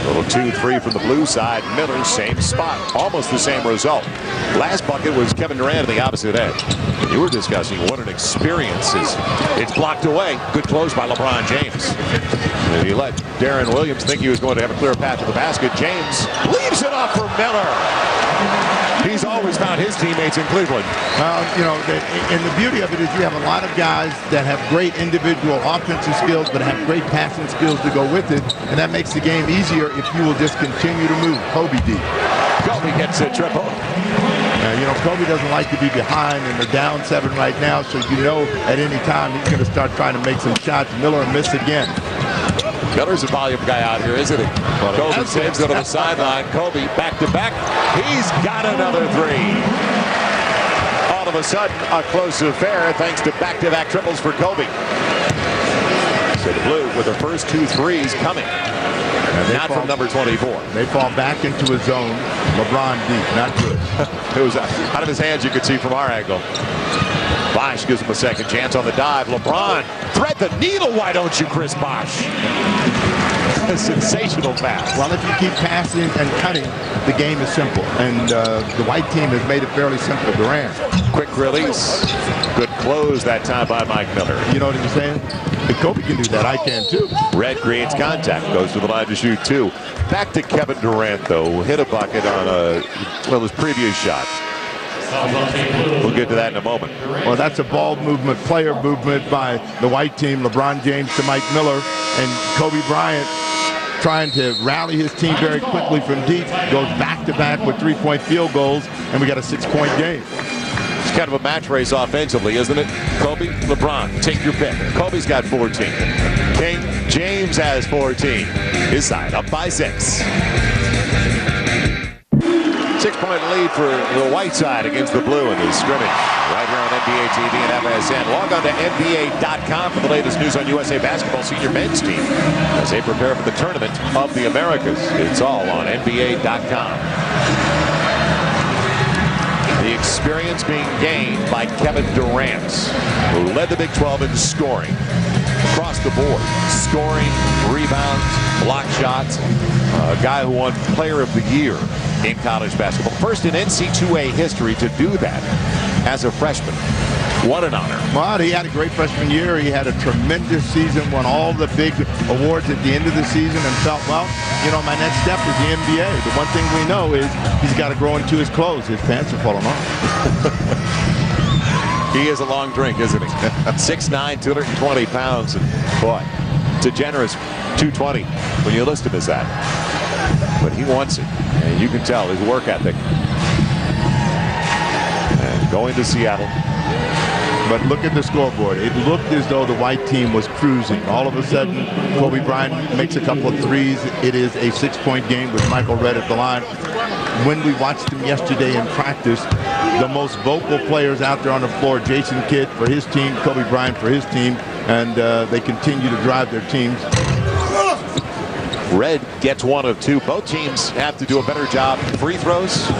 Little 2-3 from the blue side. Miller, same spot. Almost the same result. Last bucket was Kevin Durant on the opposite end. You were discussing what an experience. It's blocked away. Good close by LeBron James. And he let Darren Williams think he was going to have a clear path to the basket. James leaves it off for Miller. He's always found his teammates in Cleveland. You know, and the beauty of it is you have a lot of guys that have great individual offensive skills, but have great passing skills to go with it, and that makes the game easier if you will just continue to move. Kobe deep. Kobe gets a triple. You know, Kobe doesn't like to be behind, and they're down 7 right now, so you know at any time he's going to start trying to make some shots. Miller miss again. Miller's a volume guy out here, isn't he? Kobe saves it on the sideline. Kobe back to back. He's got another 3. All of a sudden, a close affair thanks to back-to-back triples for Kobe. So the Blue with their first 2 threes coming. Not from number 24. They fall back into a zone. LeBron deep, not good. It was out of his hands, you could see from our angle. Bosh gives him a second chance on the dive. LeBron, thread the needle, why don't you, Chris Bosh? A sensational pass. Well, if you keep passing and cutting, the game is simple. And the white team has made it fairly simple. Durant. Quick release. Good close that time by Mike Miller. You know what I'm saying? If Kobe can do that, I can too. Red creates contact, goes to the line to shoot 2. Back to Kevin Durant, though. Hit a bucket on his previous shot. We'll get to that in a moment. Well, that's a ball movement, player movement by the white team. LeBron James to Mike Miller, and Kobe Bryant trying to rally his team very quickly from deep. Goes back-to-back with 3-point field goals, and we got a 6-point game. It's kind of a match race offensively, isn't it? Kobe, LeBron, take your pick. Kobe's got 14. King James has 14. His side up by 6. 6-point lead for the white side against the blue in the scrimmage. Right here on NBA TV and FSN. Log on to NBA.com for the latest news on USA Basketball senior men's team as they prepare for the Tournament of the Americas. It's all on NBA.com. The experience being gained by Kevin Durant, who led the Big 12 in scoring across the board. Scoring, rebounds, block shots. A guy who won Player of the Year in college basketball. First in NC2A history to do that as a freshman. What an honor. Well, he had a great freshman year. He had a tremendous season, won all the big awards at the end of the season, and felt, well, you know, my next step is the NBA. The one thing we know is he's got to grow into his clothes. His pants are falling off. He is a long drink, isn't he? 6'9", 220 pounds, and boy, it's a generous 220 when you list him as that. But he wants it, and you can tell his work ethic. And going to Seattle, But look at the scoreboard. It looked as though the white team was cruising. All of a sudden, Kobe Bryant makes a couple of threes. It is a 6-point game with Michael Redd at the line. When we watched him yesterday in practice, the most vocal players out there on the floor, Jason Kidd for his team, Kobe Bryant for his team, and they continue to drive their teams. Redd gets 1 of 2. Both teams have to do a better job free throws,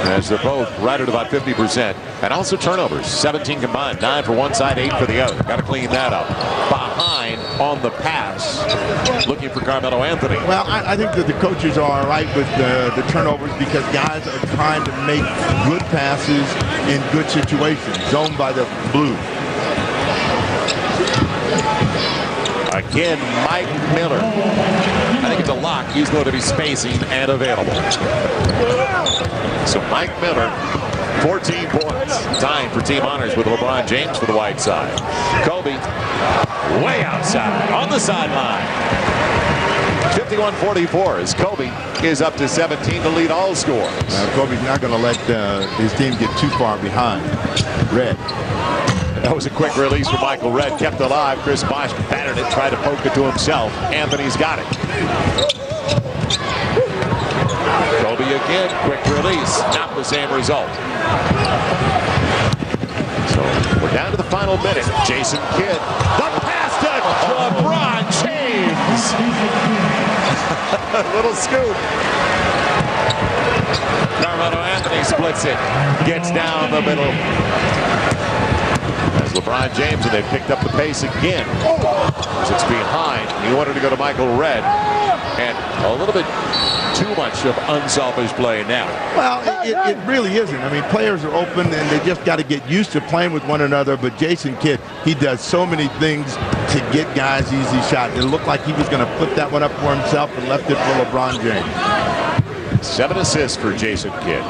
as they're both right at about 50%. And also turnovers, 17 combined, 9 for one side, 8 for the other. Got to clean that up. Behind on the pass, looking for Carmelo Anthony. Well, I think that the coaches are all right with the turnovers because guys are trying to make good passes in good situations, zoned by the blue. Again, Mike Miller. I think it's a lock. He's going to be spacing and available. So Mike Miller, 14 points. Tying for team honors with LeBron James for the white side. Kobe, way outside, on the sideline. 51-44 as Kobe is up to 17 to lead all scores. Kobe's not going to let his team get too far behind. Redd. That was a quick release for Michael Redd. Kept alive. Chris Bosh battered it, tried to poke it to himself. Anthony's got it. Kobe again. Quick release. Not the same result. So we're down to the final minute. Jason Kidd. The pass to LeBron James. Little scoop. Carmelo Anthony splits it. Gets down the middle. LeBron James, and they picked up the pace again. As it's behind, he wanted to go to Michael Redd, and a little bit too much of unselfish play now. Well, it really isn't. I mean, players are open, and they just got to get used to playing with one another. But Jason Kidd, he does so many things to get guys easy shots. It looked like he was going to put that one up for himself and left it for LeBron James. 7 assists for Jason Kidd.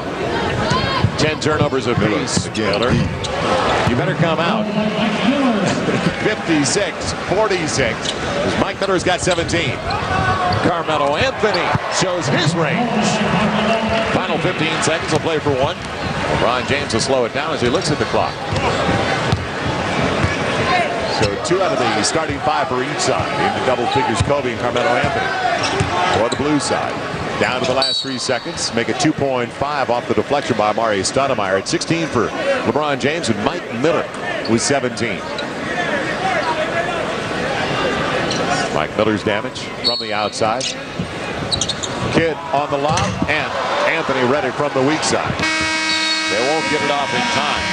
10 turnovers apiece. Miller, you better come out. 56-46. As Mike Miller's got 17. Carmelo Anthony shows his range. Final 15 seconds. He'll play for one. LeBron James will slow it down as he looks at the clock. So 2 out of the starting 5 for each side. Into double figures, Kobe and Carmelo Anthony. For the blue side. Down to the last 3 seconds. Make it 2.5 off the deflection by Amari Stoudemire at 16 for LeBron James, and Mike Miller with 17. Mike Miller's damage from the outside. Kidd on the lob, and Anthony read it from the weak side. They won't get it off in time.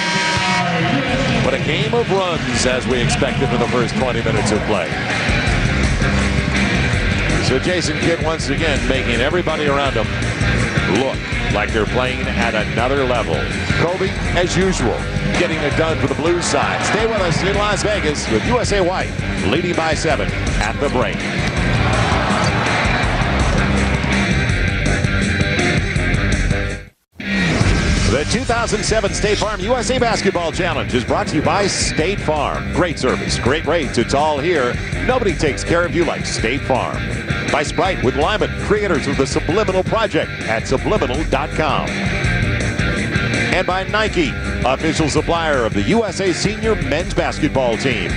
But a game of runs as we expected in the first 20 minutes of play. So Jason Kidd once again making everybody around him look like they're playing at another level. Kobe, as usual, getting it done for the Blues side. Stay with us in Las Vegas with USA White leading by 7 at the break. The 2007 State Farm USA Basketball Challenge is brought to you by State Farm. Great service, great rates, it's all here. Nobody takes care of you like State Farm. By Sprite with Lyman, creators of the Subliminal Project at subliminal.com. And by Nike, official supplier of the USA Senior Men's Basketball Team.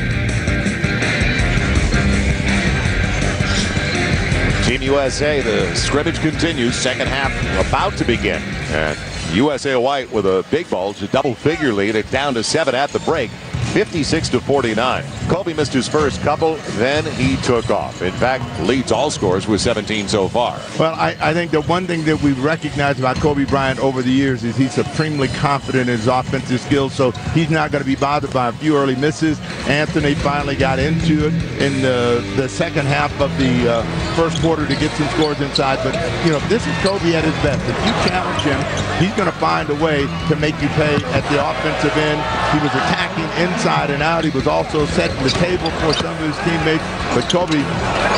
Team USA, the scrimmage continues. Second half about to begin. And USA White with a big bulge, a double-figure lead. It down to 7 at the break. 56-49. Kobe missed his first couple, then he took off. In fact, leads all scores with 17 so far. Well, I think the one thing that we've recognized about Kobe Bryant over the years is he's supremely confident in his offensive skills, so he's not going to be bothered by a few early misses. Anthony finally got into it in the second half of the first quarter to get some scores inside. But, you know, this is Kobe at his best. If you challenge him, he's going to find a way to make you pay at the offensive end. He was attacking inside and out. He was also setting the table for some of his teammates. But Kobe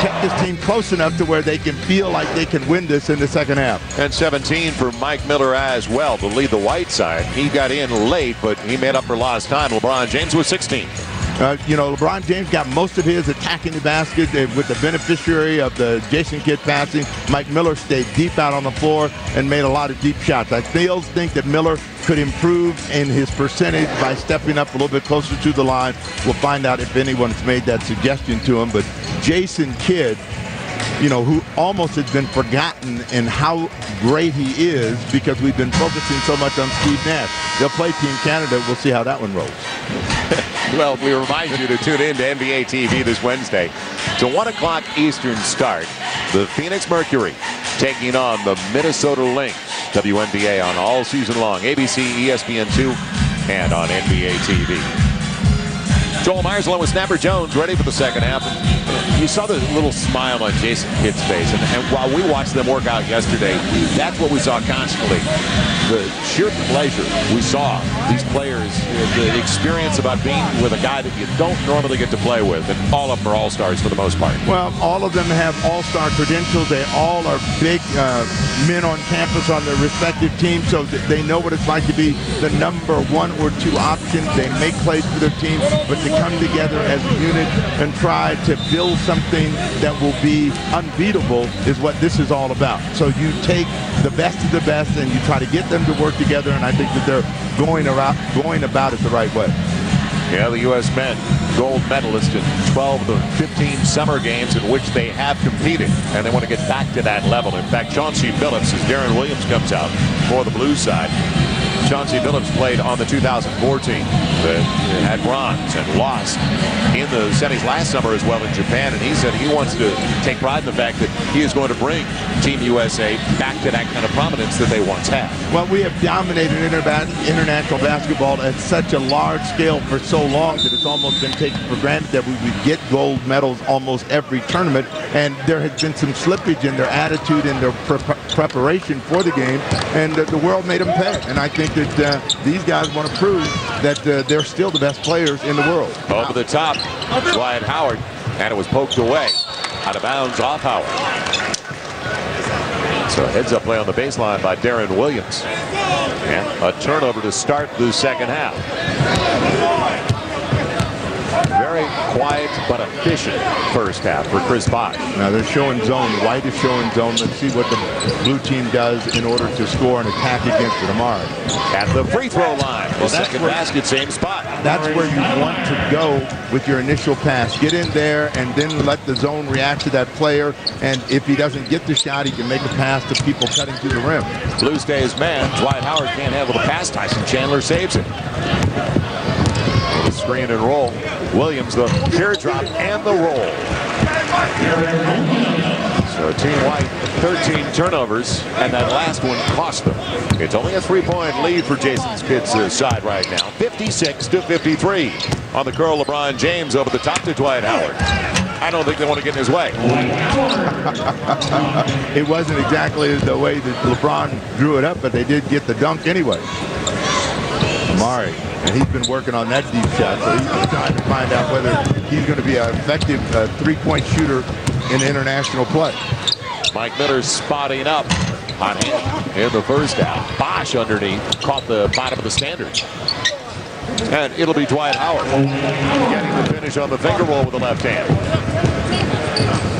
kept his team close enough to where they can feel like they can win this in the second half. And 17 for Mike Miller as well to lead the white side. He got in late, but he made up for lost time. LeBron James with 16. LeBron James got most of his attacking the basket with the beneficiary of the Jason Kidd passing. Mike Miller stayed deep out on the floor and made a lot of deep shots. I think that Miller could improve in his percentage by stepping up a little bit closer to the line. We'll find out if anyone's made that suggestion to him. But Jason Kidd, who almost has been forgotten in how great he is because we've been focusing so much on Steve Nash. They'll play Team Canada. We'll see how that one rolls. Well, we remind you to tune in to NBA TV this Wednesday. It's a 1 o'clock Eastern start. The Phoenix Mercury taking on the Minnesota Lynx. WNBA on all season long. ABC, ESPN2, and on NBA TV. Joel Myers along with Snapper Jones ready for the second half. You saw the little smile on Jason Kidd's face. And while we watched them work out yesterday, that's what we saw constantly. The sheer pleasure we saw these players, the experience about being with a guy that you don't normally get to play with. And all of them are all-stars for the most part. Well, all of them have all-star credentials. They all are big men on campus on their respective teams, so they know what it's like to be the number 1 or 2 option. They make plays for their team, but to come together as a unit and try to build something that will be unbeatable is what this is all about. So you take the best of the best and you try to get them to work together, and I think that they're going about it the right way. Yeah, the U.S. men, gold medalists in 12 of the 15 summer games in which they have competed, and they want to get back to that level. In fact, Chauncey Billups, as Darren Williams comes out for the Blues side. Chauncey Billups played on the 2004 team that had bronze and lost in the semis last summer as well in Japan, and he said he wants to take pride in the fact that he is going to bring Team USA back to that kind of prominence that they once had. Well, we have dominated international basketball at such a large scale for so long that it's almost been taken for granted that we would get gold medals almost every tournament, and there has been some slippage in their attitude and their preparation for the game, and the world made them pay. And I think that these guys want to prove that they're still the best players in the world. Over the top, Dwight Howard, and it was poked away. Out of bounds off Howard. So heads-up play on the baseline by Darren Williams. And a turnover to start the second half. Very quiet but efficient first half for Chris Bosh. Now they're showing zone. White is showing zone. Let's see what the blue team does in order to score and attack against it tomorrow. At the free throw line. The second basket, same spot. That's where you want to go with your initial pass. Get in there and then let the zone react to that player. And if he doesn't get the shot, he can make a pass to people cutting to the rim. Blue stays man. Dwight Howard can't handle the pass. Tyson Chandler saves it. Screen and roll. Williams, the teardrop and the roll. So Team White, 13 turnovers, and that last one cost them. It's only a 3-point lead for Jason Kidd's side right now. 56-53 on the curl. LeBron James over the top to Dwight Howard. I don't think they want to get in his way. It wasn't exactly the way that LeBron drew it up, but they did get the dunk anyway. Amari. And he's been working on that deep shot, so he's trying to find out whether he's going to be an effective three-point shooter in international play. Mike Miller spotting up on him in the first half. Bosh underneath caught the bottom of the standard. And it'll be Dwight Howard getting the finish on the finger roll with the left hand.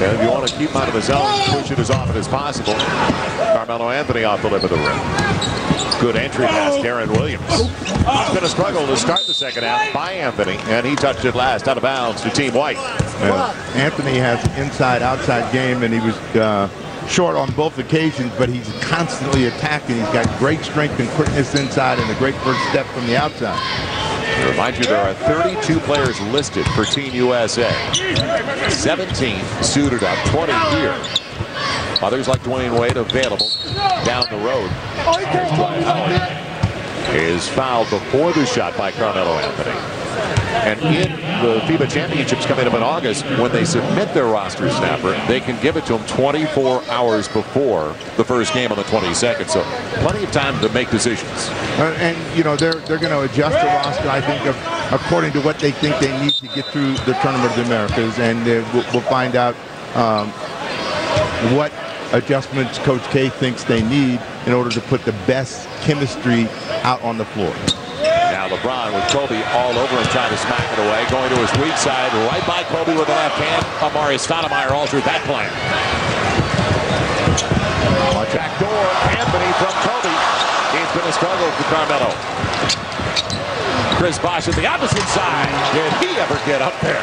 And if you want to keep him out of the zone, push it as often as possible. Carmelo Anthony off the lip of the rim. Good entry pass, Darren Williams. It's been a struggle to start the second half by Anthony, and he touched it last out of bounds to Team White. Anthony has an inside-outside game, and he was short on both occasions, but he's constantly attacking. He's got great strength and quickness inside and a great first step from the outside. To remind you, there are 32 players listed for Team USA. 17 suited up, 20 here. Others like Dwayne Wade available down the road. Dwight Howard is fouled before the shot by Carmelo Anthony. And in the FIBA Championships coming up in August, when they submit their roster snapper, they can give it to them 24 hours before the first game on the 22nd. So plenty of time to make decisions. And, you know, they're going to adjust the roster, I think, according to what they think they need to get through the Tournament of the Americas. And we'll find out what adjustments Coach K thinks they need in order to put the best chemistry out on the floor. Now Now LeBron with Kobe all over him trying to smack it away. Going to his weak side, right by Kobe with the left hand. Amari Stoudemire altered that plan. Back door, Anthony from Kobe. It's been a struggle for Carmelo. Chris Bosh at the opposite side. Did he ever get up there?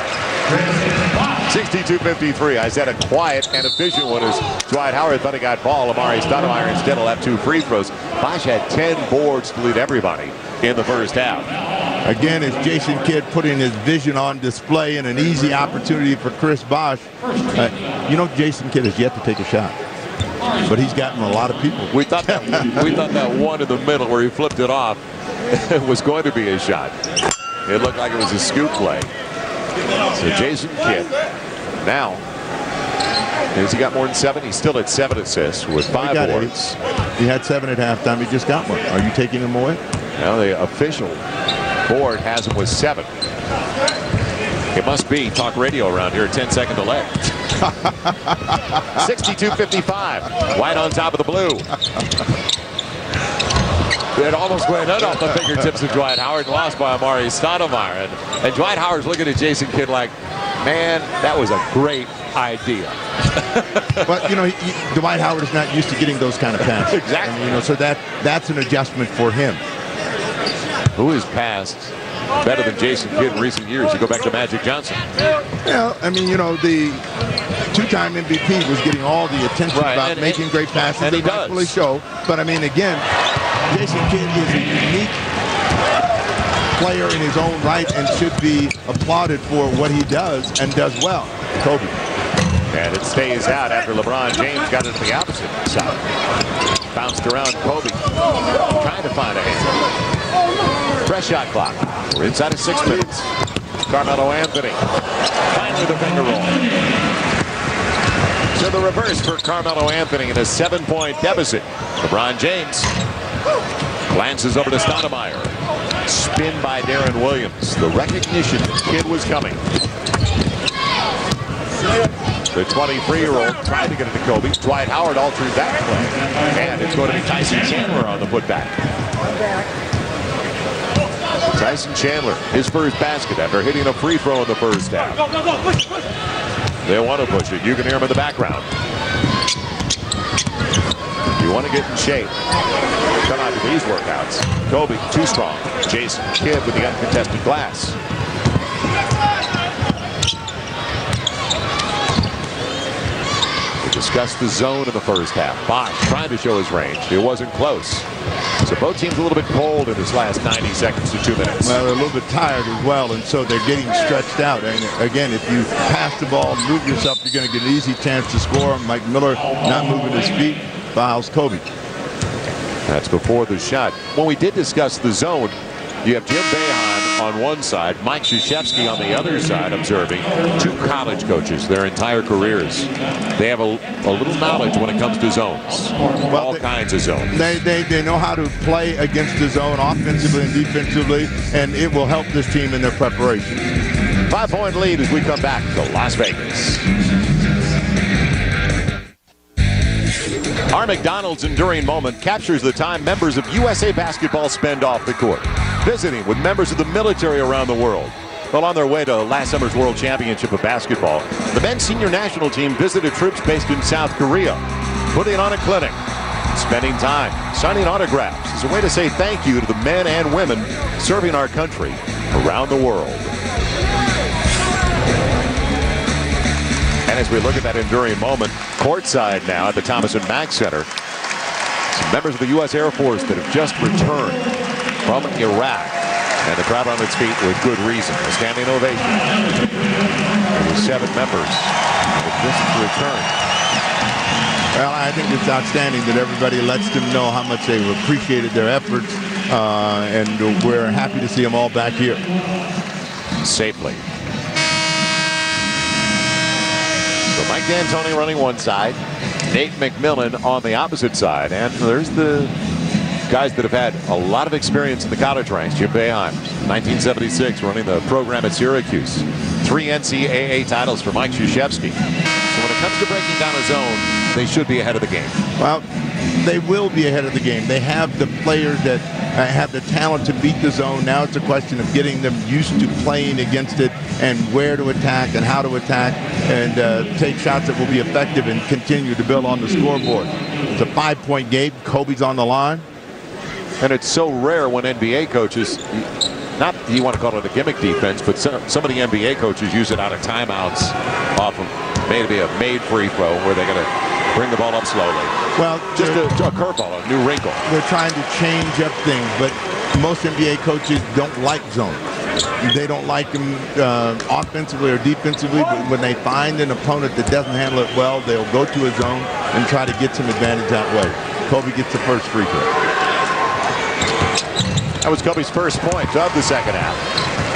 62-53. I said a quiet and efficient one as Dwight Howard thought he got ball. Amari Stoudemire instead will have 2 free throws. Bosh had 10 boards to lead everybody in the first half. Again, it's Jason Kidd putting his vision on display and an easy opportunity for Chris Bosh. You know, Jason Kidd has yet to take a shot, but he's gotten a lot of people. We thought that one in the middle where he flipped it off was going to be a shot. It looked like it was a scoop play. So Jason Kidd now, has he got more than 7? He's still at 7 assists with 5 boards. He had 7 at halftime. He just got one. Are you taking him away? Now the official board has him with 7. It must be talk radio around here. 10-second delay. 62-55. White on top of the blue. It almost went out off the fingertips of Dwight Howard and lost by Amari Stoudemire. And Dwight Howard's looking at Jason Kidd like, man, that was a great idea. But, you know, Dwight Howard is not used to getting those kind of passes. Exactly. And, you know, so that's an adjustment for him. Who has passed better than Jason Kidd in recent years? You go back to Magic Johnson. Yeah, I mean, you know, the 2-time MVP was getting all the attention about making great passes. And he does. Rightfully so. But, I mean, again, Jason Kidd is a unique player in his own right and should be applauded for what he does and does well. Kobe. And it stays out after LeBron James got it to the opposite side. Bounced around Kobe. Trying to find a hand. Fresh shot clock. We're inside of 6 minutes. Carmelo Anthony. Finally the finger roll. So the reverse for Carmelo Anthony in a 7-point deficit. LeBron James glances over to Stoudemire. Spin by Darren Williams. The recognition Kidd was coming. The 23-year-old tried to get it to Kobe. Dwight Howard altered that play. And it's going to be Tyson Chandler on the putback. Tyson Chandler, his first basket after hitting a free throw in the first half. They want to push it. You can hear him in the background. You want to get in shape. Come out to these workouts. Kobe, too strong. Jason Kidd with the uncontested glass. We discussed the zone in the first half. Bosh trying to show his range. It wasn't close. So both teams a little bit cold in this last 90 seconds to 2 minutes. Well, they're a little bit tired as well, and so they're getting stretched out. And again, if you pass the ball, move yourself, you're going to get an easy chance to score. Mike Miller not moving his feet, fouls Kobe. That's before the shot. When we did discuss the zone, you have Jim Boeheim on one side, Mike Krzyzewski on the other side, observing 2 college coaches their entire careers. They have a little knowledge when it comes to zones. Well, all kinds of zones. They know how to play against the zone offensively and defensively, and it will help this team in their preparation. 5-point lead as we come back to Las Vegas. Our McDonald's enduring moment captures the time members of USA Basketball spend off the court, visiting with members of the military around the world. Well, on their way to last summer's World Championship of Basketball, the men's senior national team visited troops based in South Korea, putting on a clinic, spending time, signing autographs as a way to say thank you to the men and women serving our country around the world. And as we look at that enduring moment, courtside now at the Thomas & Mack Center, some members of the U.S. Air Force that have just returned from Iraq. And the crowd on its feet with good reason. A standing ovation. The 7 members have just returned. Well, I think it's outstanding that everybody lets them know how much they've appreciated their efforts. And we're happy to see them all back here. Safely. So Mike D'Antoni running one side, Nate McMillan on the opposite side, and there's the guys that have had a lot of experience in the college ranks. Jim Boeheim, 1976, running the program at Syracuse. 3 NCAA titles for Mike Krzyzewski. So when it comes to breaking down a zone, they should be ahead of the game. Well, they will be ahead of the game. They have the players that have the talent to beat the zone. Now it's a question of getting them used to playing against it and where to attack and how to attack and take shots that will be effective and continue to build on the scoreboard. It's a 5-point game. Kobe's on the line. And it's so rare when NBA coaches, not you want to call it a gimmick defense, but some of the NBA coaches use it out of timeouts off of maybe a made free throw where they're going to bring the ball up slowly. Well, just a curveball, a new wrinkle. They're trying to change up things, but most NBA coaches don't like zones. They don't like them offensively or defensively, but when they find an opponent that doesn't handle it well, they'll go to a zone and try to get some advantage that way. Kobe gets the first free throw. That was Kobe's first point of the second half.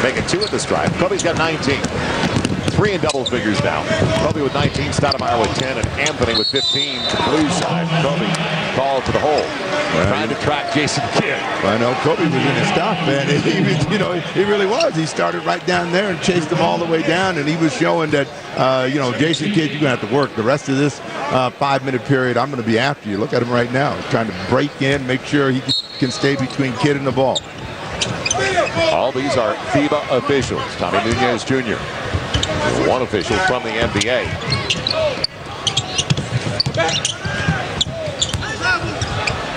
Making 2 at the stripe. Kobe's got 19. 3 in double figures now. Kobe with 19, Stoudemire with 10, and Anthony with 15 to the blue side. Kobe called to the hole. Trying to track Jason Kidd. I know Kobe was in his stuff, man. He was, he really was. He started right down there and chased them all the way down, and he was showing that, Jason Kidd, you're going to have to work the rest of this 5-minute period. I'm going to be after you. Look at him right now. He's trying to break in, make sure he can stay between Kidd and the ball. All these are FIBA officials. Tommy Nunez Jr., one official from the NBA.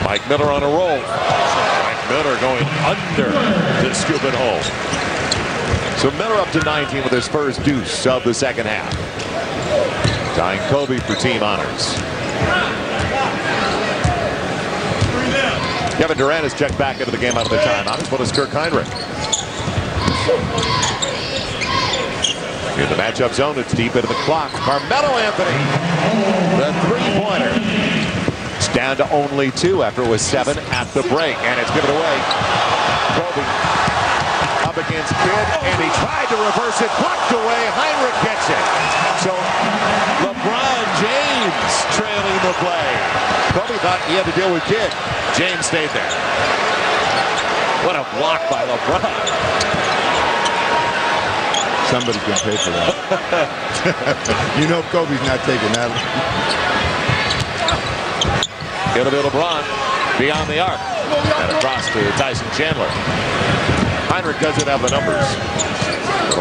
Mike Miller on a roll. Mike Miller going under to scoop it home. So Miller up to 19 with his first deuce of the second half. Tying Kobe for team honors. Kevin Durant has checked back into the game out of the timeout. As well as Kirk Heinrich. In the matchup zone, it's deep into the clock. Carmelo Anthony, the three-pointer. It's down to only 2 after it was 7 at the break, and it's given away. Kobe up against Kidd, and he tried to reverse it, blocked away. Heinrich gets it. So LeBron James trailing the play. Kobe thought he had to deal with Kidd. James stayed there. What a block by LeBron. Somebody can pay for that. Kobe's not taking that. It'll be LeBron beyond the arc. And across to Tyson Chandler. Heinrich doesn't have the numbers.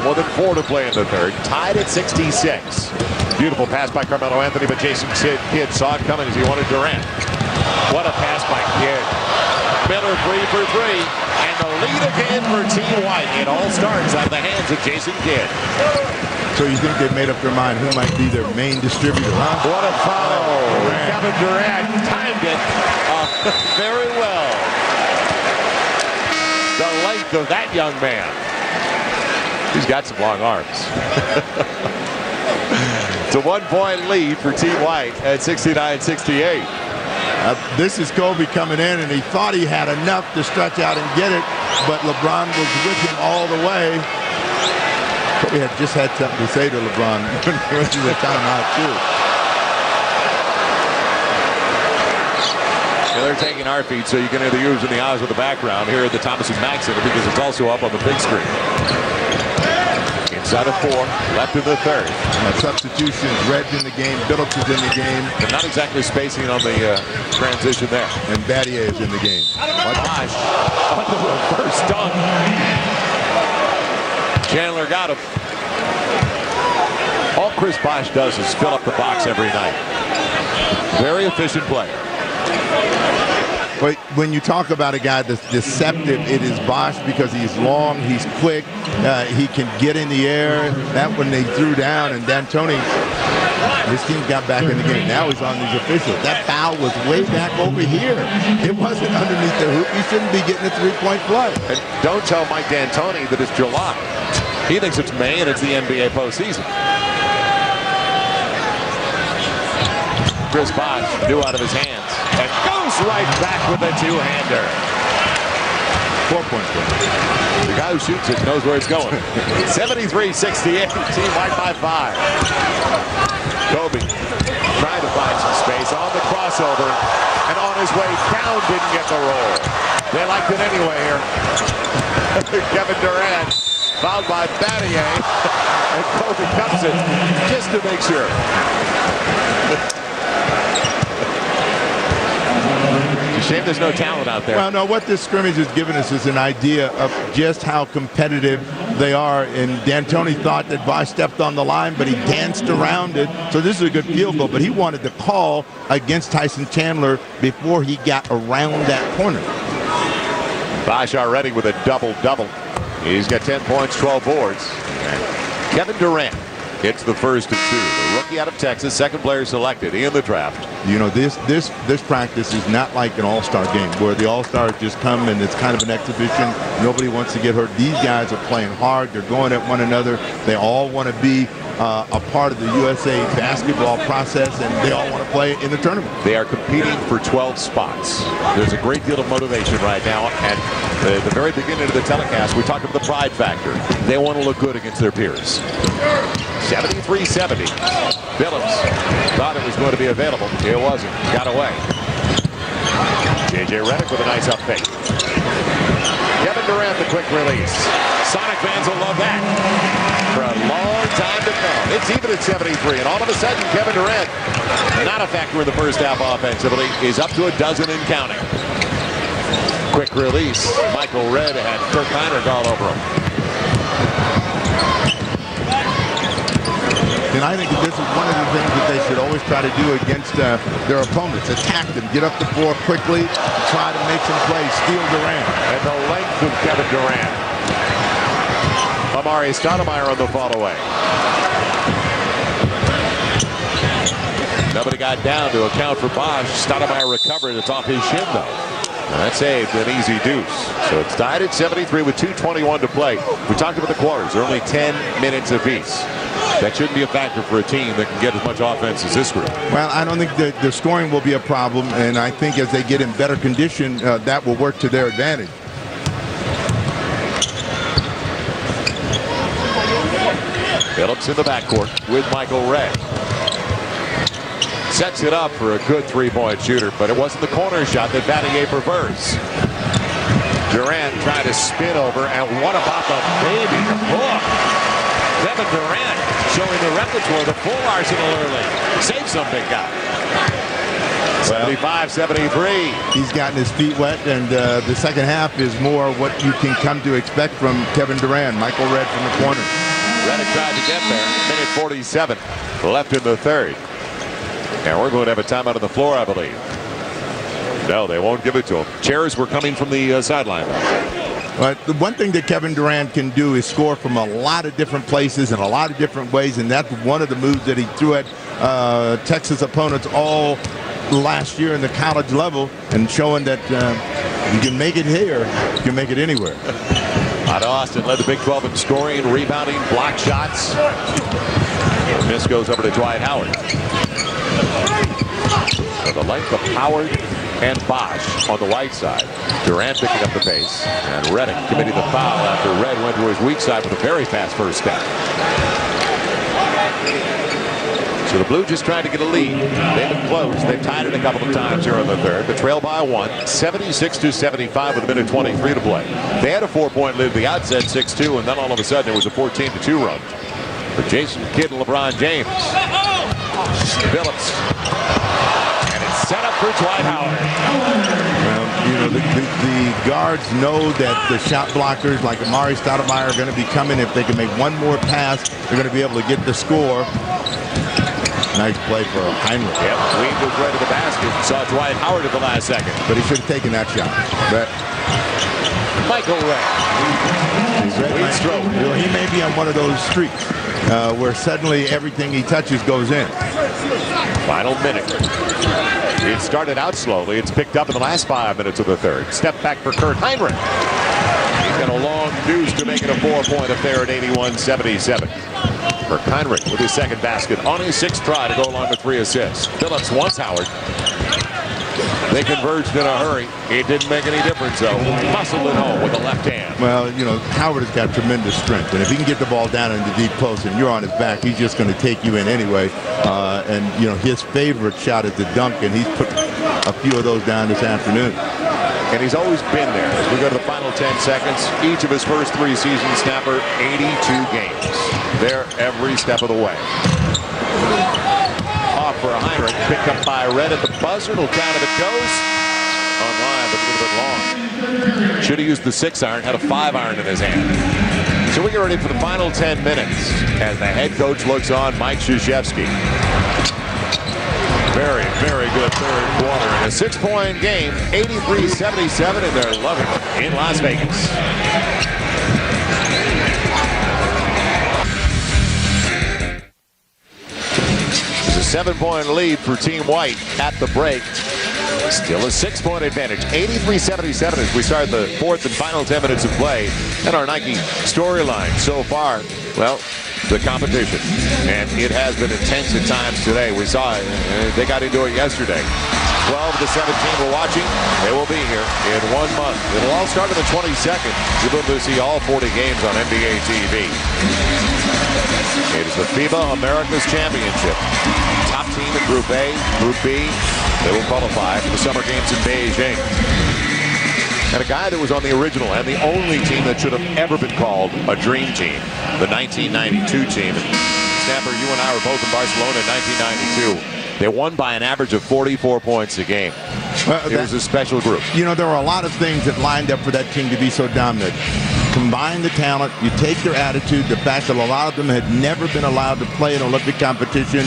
More than 4 to play in the third. Tied at 66. Beautiful pass by Carmelo Anthony, but Jason Kidd saw it coming as he wanted Durant. What a pass by Kidd. Miller 3 for 3. And the lead again for Team White. It all starts out of the hands of Jason Kidd. So you think they've made up their mind who might be their main distributor, huh? What a foul. Kevin Durant timed it very well. The length of that young man. He's got some long arms. It's a 1-point lead for Team White at 69-68. This is Kobe coming in, and he thought he had enough to stretch out and get it, but LeBron was with him all the way. Kobe had just had something to say to LeBron when he was timeout, too. Yeah, they're taking our feed, so you can either use in the eyes of the background here at the Thomas & Mack Center because it's also up on the big screen. Inside of 4, left in the third. Substitutions, Red's in the game, Billups is in the game. They're not exactly spacing on the transition there. And Battier is in the game. Bosh on the reverse dunk. Chandler got him. All Chris Bosh does is fill up the box every night. Very efficient player. But when you talk about a guy that's deceptive, it is Bosh because he's long, he's quick, he can get in the air. That one they threw down, and D'Antoni, his team got back in the game. Now he's on these officials. That foul was way back over here. It wasn't underneath the hoop. He shouldn't be getting a 3-point play. And don't tell Mike D'Antoni that it's July. He thinks it's May and it's the NBA postseason. Chris Bosh knew out of his hands and goes right back with a 2-hander. 4-point play. The guy who shoots it knows where it's going. 73-68, Team White by 5. Kobe trying to find some space on the crossover and on his way down didn't get the roll. They liked it anyway here. Kevin Durant fouled by Battier and Kobe cuts it just to make sure. Shame there's no talent out there. Well, no, what this scrimmage has given us is an idea of just how competitive they are. And D'Antoni thought that Bosch stepped on the line, but he danced around it. So this is a good field goal, but he wanted the call against Tyson Chandler before he got around that corner. Bosch already with a double-double. He's got 10 points, 12 boards. Kevin Durant hits the first of two. The rookie out of Texas, second player selected in the draft. You know, this practice is not like an all-star game where the all-stars just come and it's kind of an exhibition. Nobody wants to get hurt. These guys are playing hard. They're going at one another. They all want to be a part of the USA basketball process, and they all want to play in the tournament. They are competing for 12 spots. There's a great deal of motivation right now. At the very beginning of the telecast, we talked about the pride factor. They want to look good against their peers. 73-70. Phillips thought it was going to be available. It wasn't. Got away. J.J. Redick with a nice up fake. Kevin Durant, the quick release. Sonic fans will love that for a long time to come. It's even at 73, and all of a sudden, Kevin Durant, not a factor in the first half offensively, is up to a dozen and counting. Quick release. Michael Redd had Kirk Heinrich all over him. And I think that this is one of the things that they should always try to do against their opponents. Attack them, get up the floor quickly, try to make some plays, steal Durant. And the length of Kevin Durant. Amari Stoudemire on the follow-away. Nobody got down to account for Bosch. Stoudemire recovered. It's off his shin, though. And that saved an easy deuce. So it's tied at 73 with 2:21 to play. We talked about the quarters. They're only 10 minutes apiece. That shouldn't be a factor for a team that can get as much offense as this group. Well, I don't think the scoring will be a problem, and I think as they get in better condition, that will work to their advantage. Phillips in the backcourt with Michael Redd. Sets it up for a good three-point shooter, but it wasn't the corner shot that Vanier prefers. Durant tried to spin over, and what about the baby? Oh, Kevin Durant showing the repertoire, the full arsenal early. Save some big guy. 75-73. He's gotten his feet wet, and the second half is more what you can come to expect from Kevin Durant. Michael Redd from the corner. Redick tried to get there. Minute 47 left in the third. And we're going to have a timeout on the floor, I believe. No, they won't give it to him. Chairs were coming from the sideline. But the one thing that Kevin Durant can do is score from a lot of different places in a lot of different ways, and that's one of the moves that he threw at Texas opponents all last year in the college level, and showing that you can make it here, you can make it anywhere. Out of Austin led the Big 12 in scoring, rebounding, block shots. Miss goes over to Dwight Howard. So the length of Howard and Bosch on the white side. Durant picking up the pace, and Redick committing the foul after Redd went to his weak side with a very fast first step. So the Blue just trying to get a lead. They've been close. They've tied it a couple of times here in the third, but trail by one, 76-75 with a minute 23 to play. They had a 4-point lead at the outset, 6-2, and then all of a sudden it was a 14-2 run for Jason Kidd and LeBron James. Phillips. And it's set up for Dwight Howard. Well, you know, the guards know that the shot blockers like Amari Stoudemire are going to be coming. If they can make one more pass, they're going to be able to get the score. Nice play for Heinrich. Yep, Weed was right to the basket. Saw Dwight Howard at the last second. But he should have taken that shot. But Michael Redd. He may be on one of those streaks where suddenly everything he touches goes in. Final minute. It started out slowly. It's picked up in the last 5 minutes of the third. Step back for Kurt Heinrich. He's got a long deuce to make it a 4-point affair at 81-77. Kirk Heinrich with his second basket on his sixth try to go along with 3 assists. Phillips wants Howard. They converged in a hurry. It didn't make any difference, though. Muscled it home with the left hand. Well, you know, Howard has got tremendous strength, and if he can get the ball down in the deep post and you're on his back, he's just going to take you in anyway. And, you know, his favorite shot is the dunk, and he's put a few of those down this afternoon. And he's always been there. As we go to the final 10 seconds, each of his first 3 seasons, Snapper, 82 games. There every step of the way. Off for a Heinrich, picked up by Redd at the buzzer. It'll count if it goes. line, but a little bit long. Should have used the 6-iron, had a 5-iron in his hand. So we get ready for the final 10 minutes as the head coach looks on, Mike Krzyzewski. Very, very good third quarter. In a 6-point game, 83-77, and they're loving it in Las Vegas. It's a 7-point lead for Team White at the break. Still a 6-point advantage. 83-77 as we start the fourth and final 10 minutes of play. And our Nike storyline so far, well, the competition. And it has been intense at times today. We saw it. They got into it yesterday. 12 to 17 we're watching. They will be here in 1 month. It'll all start on the 22nd. You'll be able to see all 40 games on NBA TV. It is the FIBA Americas Championship. Top team in Group A, Group B. They will qualify for the Summer Games in Beijing. And a guy that was on the original and the only team that should have ever been called a dream team, the 1992 team. Snapper, you and I were both in Barcelona in 1992. They won by an average of 44 points a game. It was a special group. You know, there were a lot of things that lined up for that team to be so dominant. Combine the talent, you take their attitude, the fact that a lot of them had never been allowed to play in Olympic competition,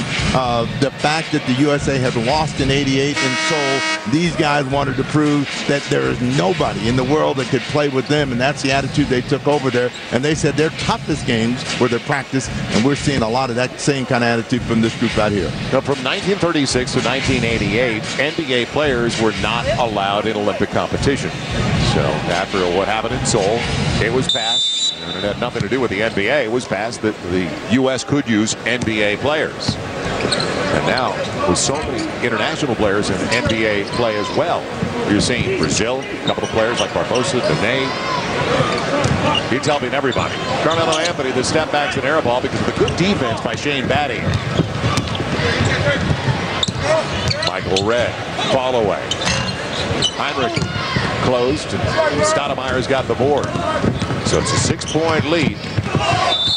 the fact that the USA had lost in '88 in Seoul. These guys wanted to prove that there is nobody in the world that could play with them, and that's the attitude they took over there. And they said their toughest games were their practice, and we're seeing a lot of that same kind of attitude from this group out here. Now, from 1936 to 1988, NBA players were not allowed in Olympic competition. So after what happened in Seoul, it was passed, and it had nothing to do with the NBA. It was passed that the U.S. could use NBA players. And now, with so many international players in NBA play as well, you're seeing Brazil, a couple of players like Barbosa, Nene. He's helping everybody. Carmelo Anthony, the step backs and air ball because of the good defense by Shane Batty. Michael Redd, fall away. Heinrich closed, and Stoudemire's got the board. So it's a 6-point lead.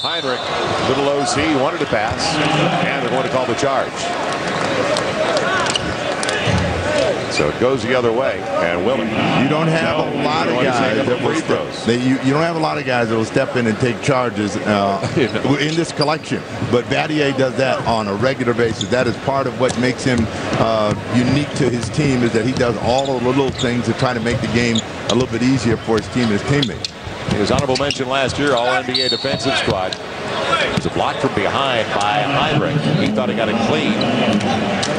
Heinrich, little OC, wanted to pass, and they're going to call the charge. So it goes the other way, and Willie. You don't have a lot of guys that will you don't have a lot of guys that will step in and take charges in this collection. But Battier does that on a regular basis. That is part of what makes him unique to his team, is that he does all of the little things to try to make the game a little bit easier for his team and his teammates. He was honorable mention last year, All-NBA defensive squad. It was a block from behind by Heinrich. He thought he got it clean.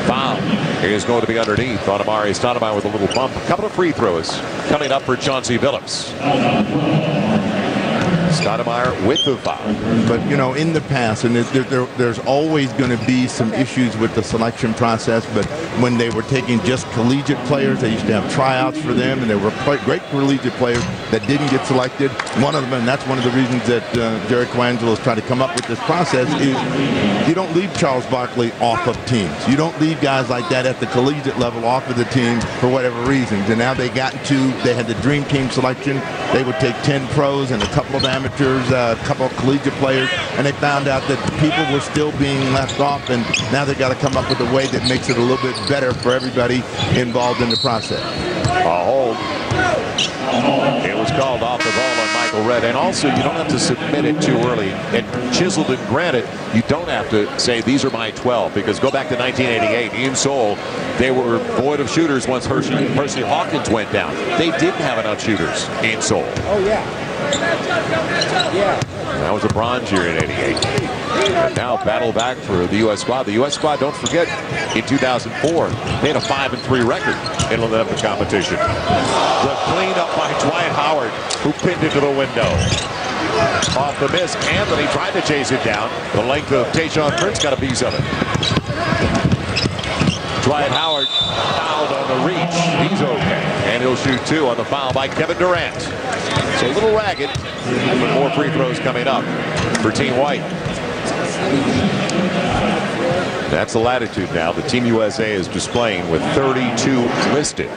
Foul. He is going to be underneath on Amari Stoudemire with a little bump. A couple of free throws coming up for Chauncey Billups. Stoudemire with the foul. But, you know, in the past, and there's always going to be some issues with the selection process, but when they were taking just collegiate players, they used to have tryouts for them, and there were great collegiate players that didn't get selected. One of them, and that's one of the reasons that Jerry Colangelo is trying to come up with this process, is you don't leave Charles Barkley off of teams. You don't leave guys like that at the collegiate level off of the team for whatever reasons. And now they had the dream team selection. They would take 10 pros and a couple of amateurs, a couple of collegiate players, and they found out that people were still being left off, and now they've got to come up with a way that makes it a little bit better for everybody involved in the process. A hold. It was called off the ball on Michael Redd. And also, you don't have to submit it too early. And chiseled and granted, you don't have to say, these are my 12. Because go back to 1988 in Seoul, they were void of shooters once Percy Hawkins went down. They didn't have enough shooters in Seoul. Oh, yeah. That was a bronze year in '88. And now battle back for the U.S. squad. The U.S. squad, don't forget, in 2004, they had a 5-3 record in Olympic competition. The cleanup by Dwight Howard, who pinned it to the window. Off the miss, Anthony tried to chase it down. The length of Tayshaun Prince got a piece of it. Dwight Howard fouled on the reach. He's okay. And he'll shoot 2 on the foul by Kevin Durant. So a little ragged, but more free throws coming up for Team White. That's the latitude now the Team USA is displaying with 32 listed.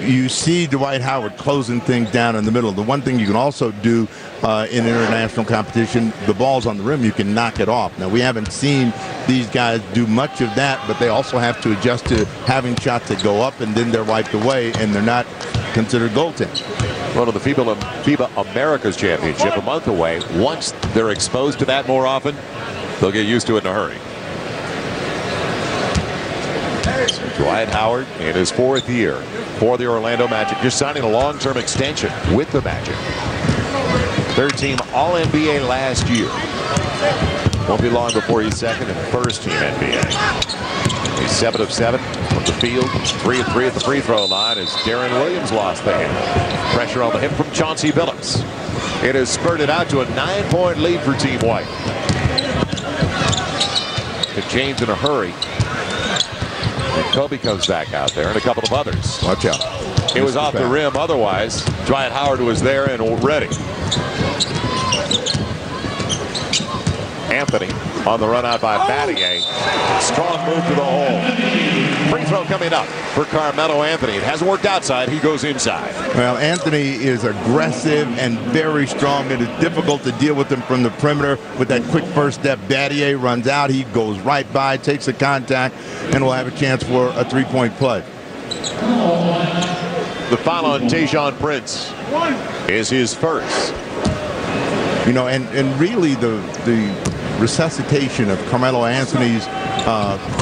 You see Dwight Howard closing things down in the middle. The one thing you can also do in international competition, the ball's on the rim, you can knock it off. Now, we haven't seen these guys do much of that, but they also have to adjust to having shots that go up and then they're wiped away, and they're not considered goaltending. Well, the FIBA Americas Championship a month away. Once they're exposed to that more often, they'll get used to it in a hurry. Dwight Howard in his 4th year for the Orlando Magic, just signing a long-term extension with the Magic. 3rd-team All-NBA last year. Won't be long before he's 2nd and 1st-team NBA. He's 7 of 7 from the field, 3 of 3 at the free throw line as Darren Williams lost the hand. Pressure on the hip from Chauncey Billups. It has spurted out to a 9-point lead for Team White. If James in a hurry. And Kobe comes back out there and a couple of others. Watch out. It was off the rim otherwise. Dwight Howard was there and ready. Anthony on the run out by Battier. Strong move to the hole. Free throw coming up for Carmelo Anthony. It hasn't worked outside. He goes inside. Well, Anthony is aggressive and very strong. It is difficult to deal with him from the perimeter with that quick first step. Battier runs out. He goes right by, takes the contact, and will have a chance for a 3-point play. The foul on Tayshaun Prince is his first. You know, and really the resuscitation of Carmelo Anthony's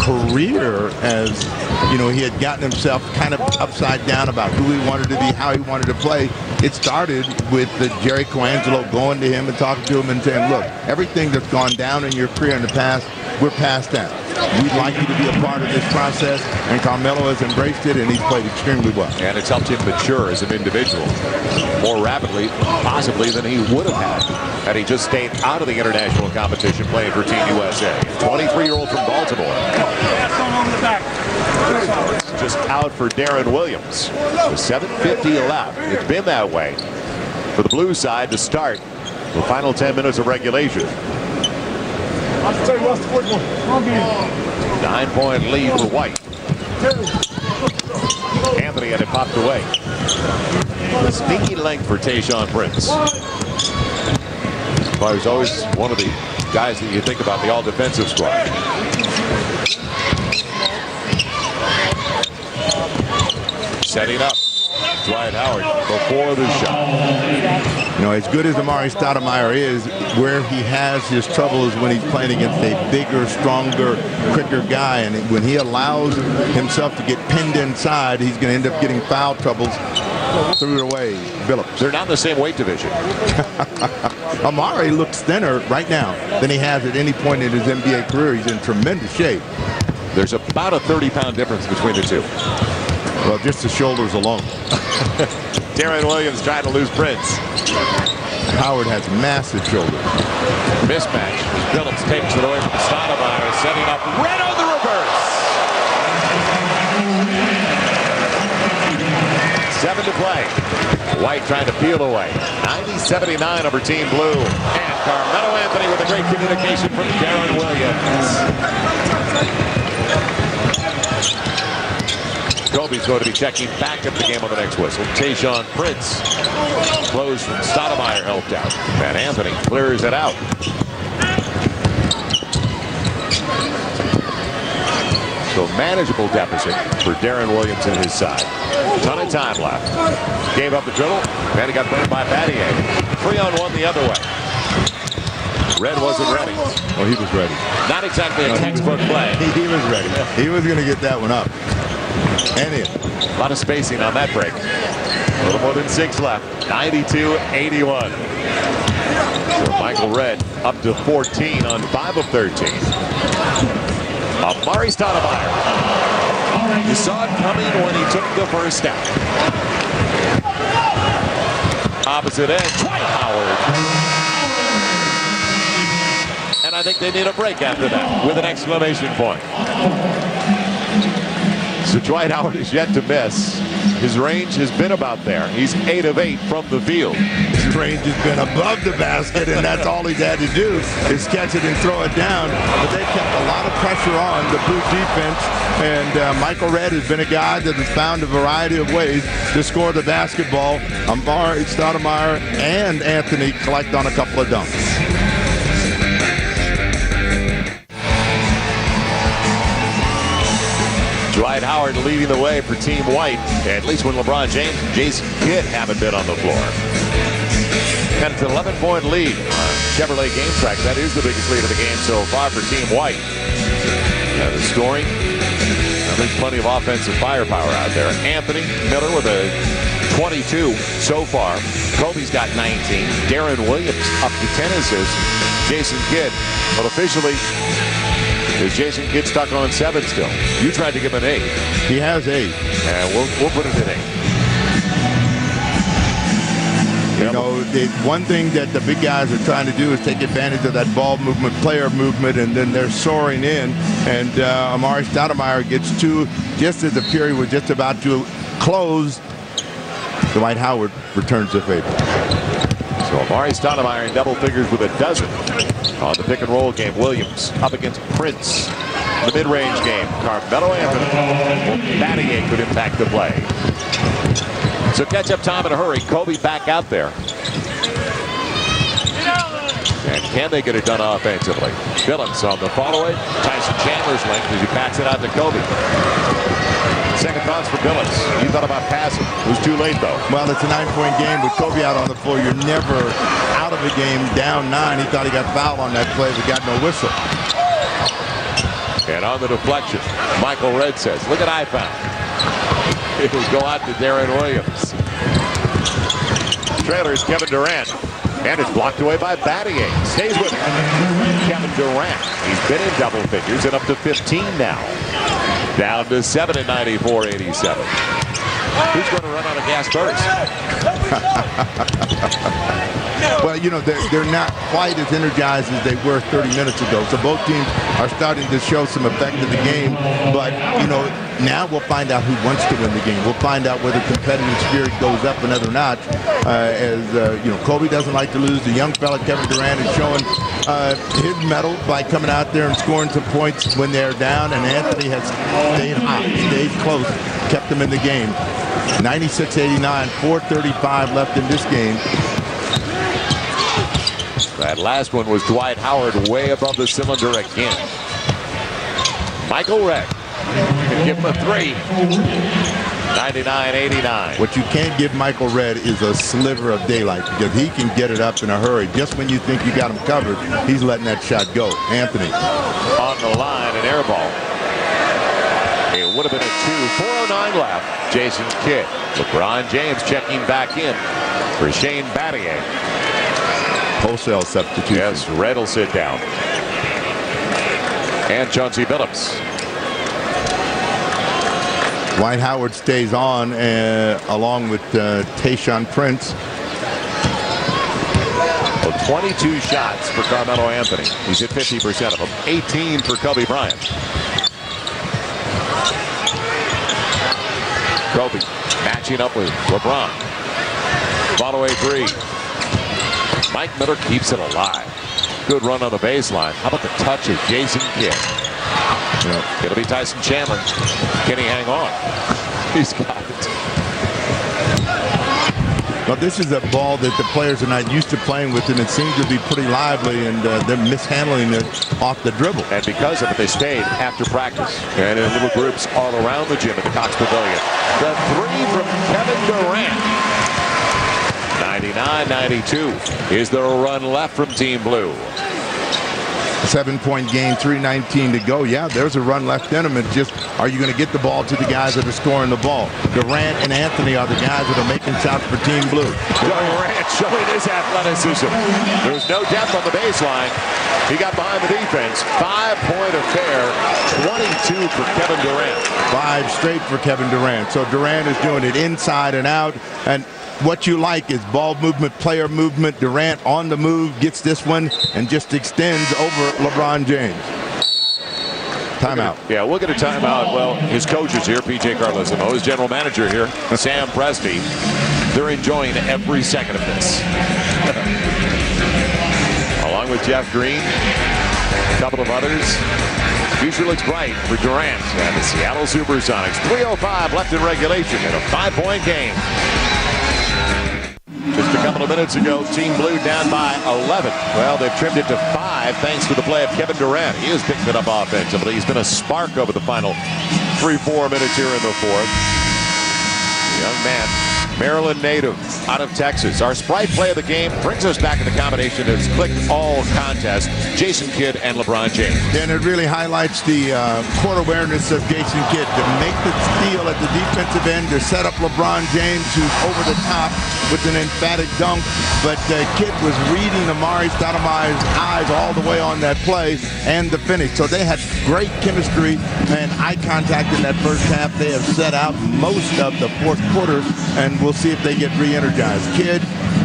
career, as you know, he had gotten himself kind of upside down about who he wanted to be, how he wanted to play. It started with the Jerry Colangelo going to him and talking to him and saying, look, everything that's gone down in your career in the past, we're past that. We'd like you to be a part of this process, and Carmelo has embraced it, and he's played extremely well. And it's helped him mature as an individual more rapidly, possibly, than he would have had he just stayed out of the international competition playing for Team USA. 23-year-old from Baltimore. Just out for Darren Williams. With 7:50 left. It's been that way for the blue side to start the final 10 minutes of regulation. 9-point lead for White. Anthony had it popped away. The sneaky length for Tayshaun Prince. Well, he's always one of the guys that you think about, the all-defensive squad. Setting up Dwight Howard before the shot. You know, as good as Amari Stoudemire is, where he has his trouble is when he's playing against a bigger, stronger, quicker guy. And when he allows himself to get pinned inside, he's going to end up getting foul troubles. Threw it away, Billups. They're not in the same weight division. Amari looks thinner right now than he has at any point in his NBA career. He's in tremendous shape. There's about a 30-pound difference between the two. Well, just the shoulders alone. Darren Williams trying to lose Prince. Howard has massive shoulders. Mismatch. Billups takes it away from Stoudemire, setting up Red on the reverse. 7 to play. White trying to peel away. 90-79 over Team Blue. And Carmelo Anthony with a great communication from Darren Williams. Kobe's going to be checking back at the game on the next whistle. Tayshaun Prince close from Stoudemire helped out. And Anthony clears it out. So manageable deficit for Darren Williams and his side. Ton of time left. Gave up the dribble. And he got burned by Battier. 3-on-1 the other way. Red wasn't ready. Oh, he was ready. Not exactly a textbook play. He was ready. He was going to get that one up. And in. A lot of spacing on that break. A little more than 6 left. 92-81. So Michael Redd up to 14 on 5 of 13. Amari Stoudemire. You saw it coming when he took the first step. Opposite end, Dwight Howard. And I think they need a break after that with an exclamation point. So Dwight Howard is yet to miss. His range has been about there. He's 8 of 8 from the field. His range has been above the basket, and that's all he's had to do is catch it and throw it down. But they kept a lot of pressure on the Blue defense, and Michael Redd has been a guy that has found a variety of ways to score the basketball. Amari Stoudemire and Anthony collect on a couple of dunks. Dwight Howard leading the way for Team White, at least when LeBron James and Jason Kidd haven't been on the floor. And it's an 11-point lead on Chevrolet Game Track. That is the biggest lead of the game so far for Team White. The scoring, there's plenty of offensive firepower out there. Anthony Miller with a 22 so far. Kobe's got 19. Darren Williams up to 10 assists. Jason Kidd, but officially, is Jason Kidd stuck on 7 still? You tried to give him an 8. He has 8. And we'll put it at 8. You know, one thing that the big guys are trying to do is take advantage of that ball movement, player movement, and then they're soaring in. And Amari Stoudemire gets 2 just as the period was just about to close. Dwight Howard returns the favor. So Amari Stoudemire in double figures with a dozen on the pick and roll game. Williams up against Prince. The mid-range game, Carmelo Anthony. Battier could impact the play. So catch up time in a hurry. Kobe back out there. And can they get it done offensively? Phillips on the follow-away. Tyson Chandler's length as he packs it out to Kobe. Second thoughts for Billups. He thought about passing. It was too late, though. Well, it's a 9-point game with Kobe out on the floor. You're never out of a game down 9. He thought he got fouled on that play, but got no whistle. And on the deflection, Michael Redd says, look at I found. It will go out to Darren Williams. Trailer is Kevin Durant. And it's blocked away by Battier. Stays with him. Kevin Durant. He's been in double figures and up to 15 now. Down to 7 at 94-87. Who's going to run out of gas first? Well, you know, they're not quite as energized as they were 30 minutes ago. So both teams are starting to show some effect of the game. But, you know, now we'll find out who wants to win the game. We'll find out whether competitive spirit goes up another notch. You know, Kobe doesn't like to lose. The young fella, Kevin Durant, is showing his mettle by coming out there and scoring some points when they're down. And Anthony has stayed hot, stayed close, kept them in the game. 96-89, 4:35 left in this game. That last one was Dwight Howard way above the cylinder again. Michael Redd can give him a 3. 99-89. What you can't give Michael Redd is a sliver of daylight because he can get it up in a hurry. Just when you think you got him covered, he's letting that shot go. Anthony. On the line, an air ball. It would have been a 2. 4:09 left. Jason Kidd. LeBron James checking back in for Shane Battier. Wholesale substitution. Yes, Redd will sit down. And Chauncey Billups. Dwight Howard stays on along with Tayshaun Prince. Well, 22 shots for Carmelo Anthony. He's hit 50% of them. 18 for Kobe Bryant. Kobe matching up with LeBron. Follow-away 3. Mike Miller keeps it alive. Good run on the baseline. How about the touch of Jason Kidd? It'll be Tyson Chandler. Can he hang on? He's got it. Well, this is a ball that the players are not used to playing with, and it seems to be pretty lively, and they're mishandling it off the dribble. And because of it, they stayed after practice and in little groups all around the gym at the Cox Pavilion. The 3 from Kevin Durant. 99-92. Is there a run left from Team Blue? 7-point game, 3:19 to go. Yeah, there's a run left in them. It's just, are you going to get the ball to the guys that are scoring the ball? Durant and Anthony are the guys that are making shots for Team Blue. Durant showing his athleticism. There's no depth on the baseline. He got behind the defense. 5-point affair. 22 for Kevin Durant. 5 straight for Kevin Durant. So Durant is doing it inside and out. And what you like is ball movement, player movement. Durant on the move, gets this one, and just extends over LeBron James. Timeout. Yeah, we'll get a timeout. Well, his coach is here, P.J. Carlesimo. His general manager here, Sam Presti. They're enjoying every second of this. Along with Jeff Green, a couple of others. Future looks bright for Durant and the Seattle Supersonics. 3:05 left in regulation in a 5-point game. Just a couple of minutes ago, Team Blue down by 11. Well, they've trimmed it to 5 thanks to the play of Kevin Durant. He has picked it up offensively. He's been a spark over the final 3-4 minutes here in the fourth. The young man, Maryland native, out of Texas. Our Sprite play of the game brings us back to the combination that's clicked all contests, Jason Kidd and LeBron James. And it really highlights the court awareness of Jason Kidd to make the steal at the defensive end, to set up LeBron James, who's over the top with an emphatic dunk. But Kidd was reading Amari Stoudemire's eyes all the way on that play and the finish. So they had great chemistry and eye contact in that first half. They have set out most of the fourth quarter, and we'll see if they get re-energized. Kidd,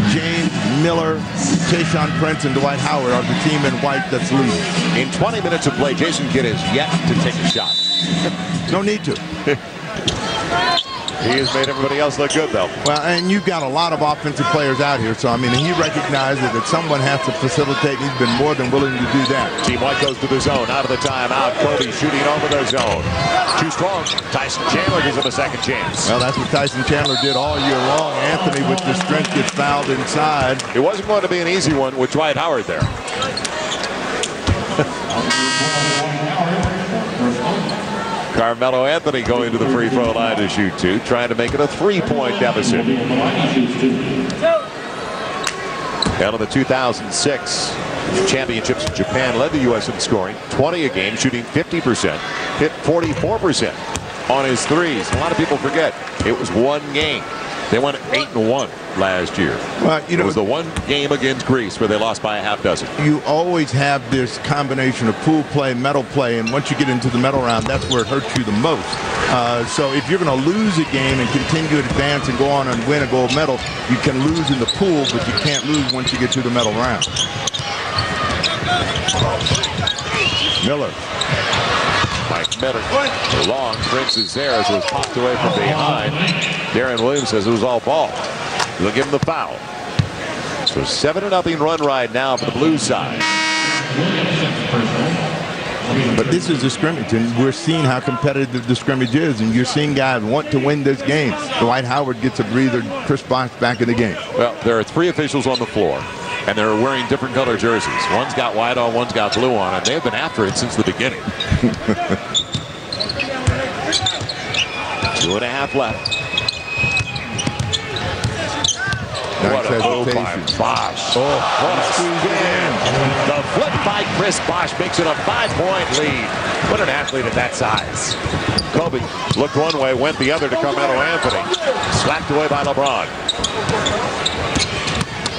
James, Miller, Tayshaun Prince, and Dwight Howard are the team in white that's leading. In 20 minutes of play, Jason Kidd has yet to take a shot. No need to. He has made everybody else look good, though. Well, and you've got a lot of offensive players out here, so, I mean, he recognizes that someone has to facilitate, and he's been more than willing to do that. Team White goes to the zone, out of the timeout. Kobe shooting over the zone. Too strong. Tyson Chandler gives him a second chance. Well, that's what Tyson Chandler did all year long. Anthony, with the strength, gets fouled inside. It wasn't going to be an easy one with Dwight Howard there. Carmelo Anthony going to the free throw line to shoot 2, trying to make it a 3-point deficit. Down in the 2006 championships in Japan, led the U.S. in scoring, 20 a game, shooting 50%, hit 44% on his threes. A lot of people forget it was one game. They went 8-1 last year. Well, you know, it was the one game against Greece where they lost by a half dozen. You always have this combination of pool play, medal play, and once you get into the medal round, that's where it hurts you the most. So if you're going to lose a game and continue to advance and go on and win a gold medal, you can lose in the pool, but you can't lose once you get to the medal round. Miller. Mike Miller. The long Prince is there as it was popped away from behind. Darren Williams says it was all ball. He'll give him the foul. So 7-0 run right now for the Blues side. But this is a scrimmage, and we're seeing how competitive the scrimmage is, and you're seeing guys want to win this game. Dwight Howard gets a breather. Chris Bosh back in the game. Well, there are 3 officials on the floor, and they're wearing different color jerseys. One's got white on, one's got blue on, and they've been after it since the beginning. 2.5 left. What a move by Bosh. What a spin. The flip by Chris Bosh makes it a 5-point lead. What an athlete at that size. Kobe looked one way, went the other to Carmelo Anthony. Slapped away by LeBron.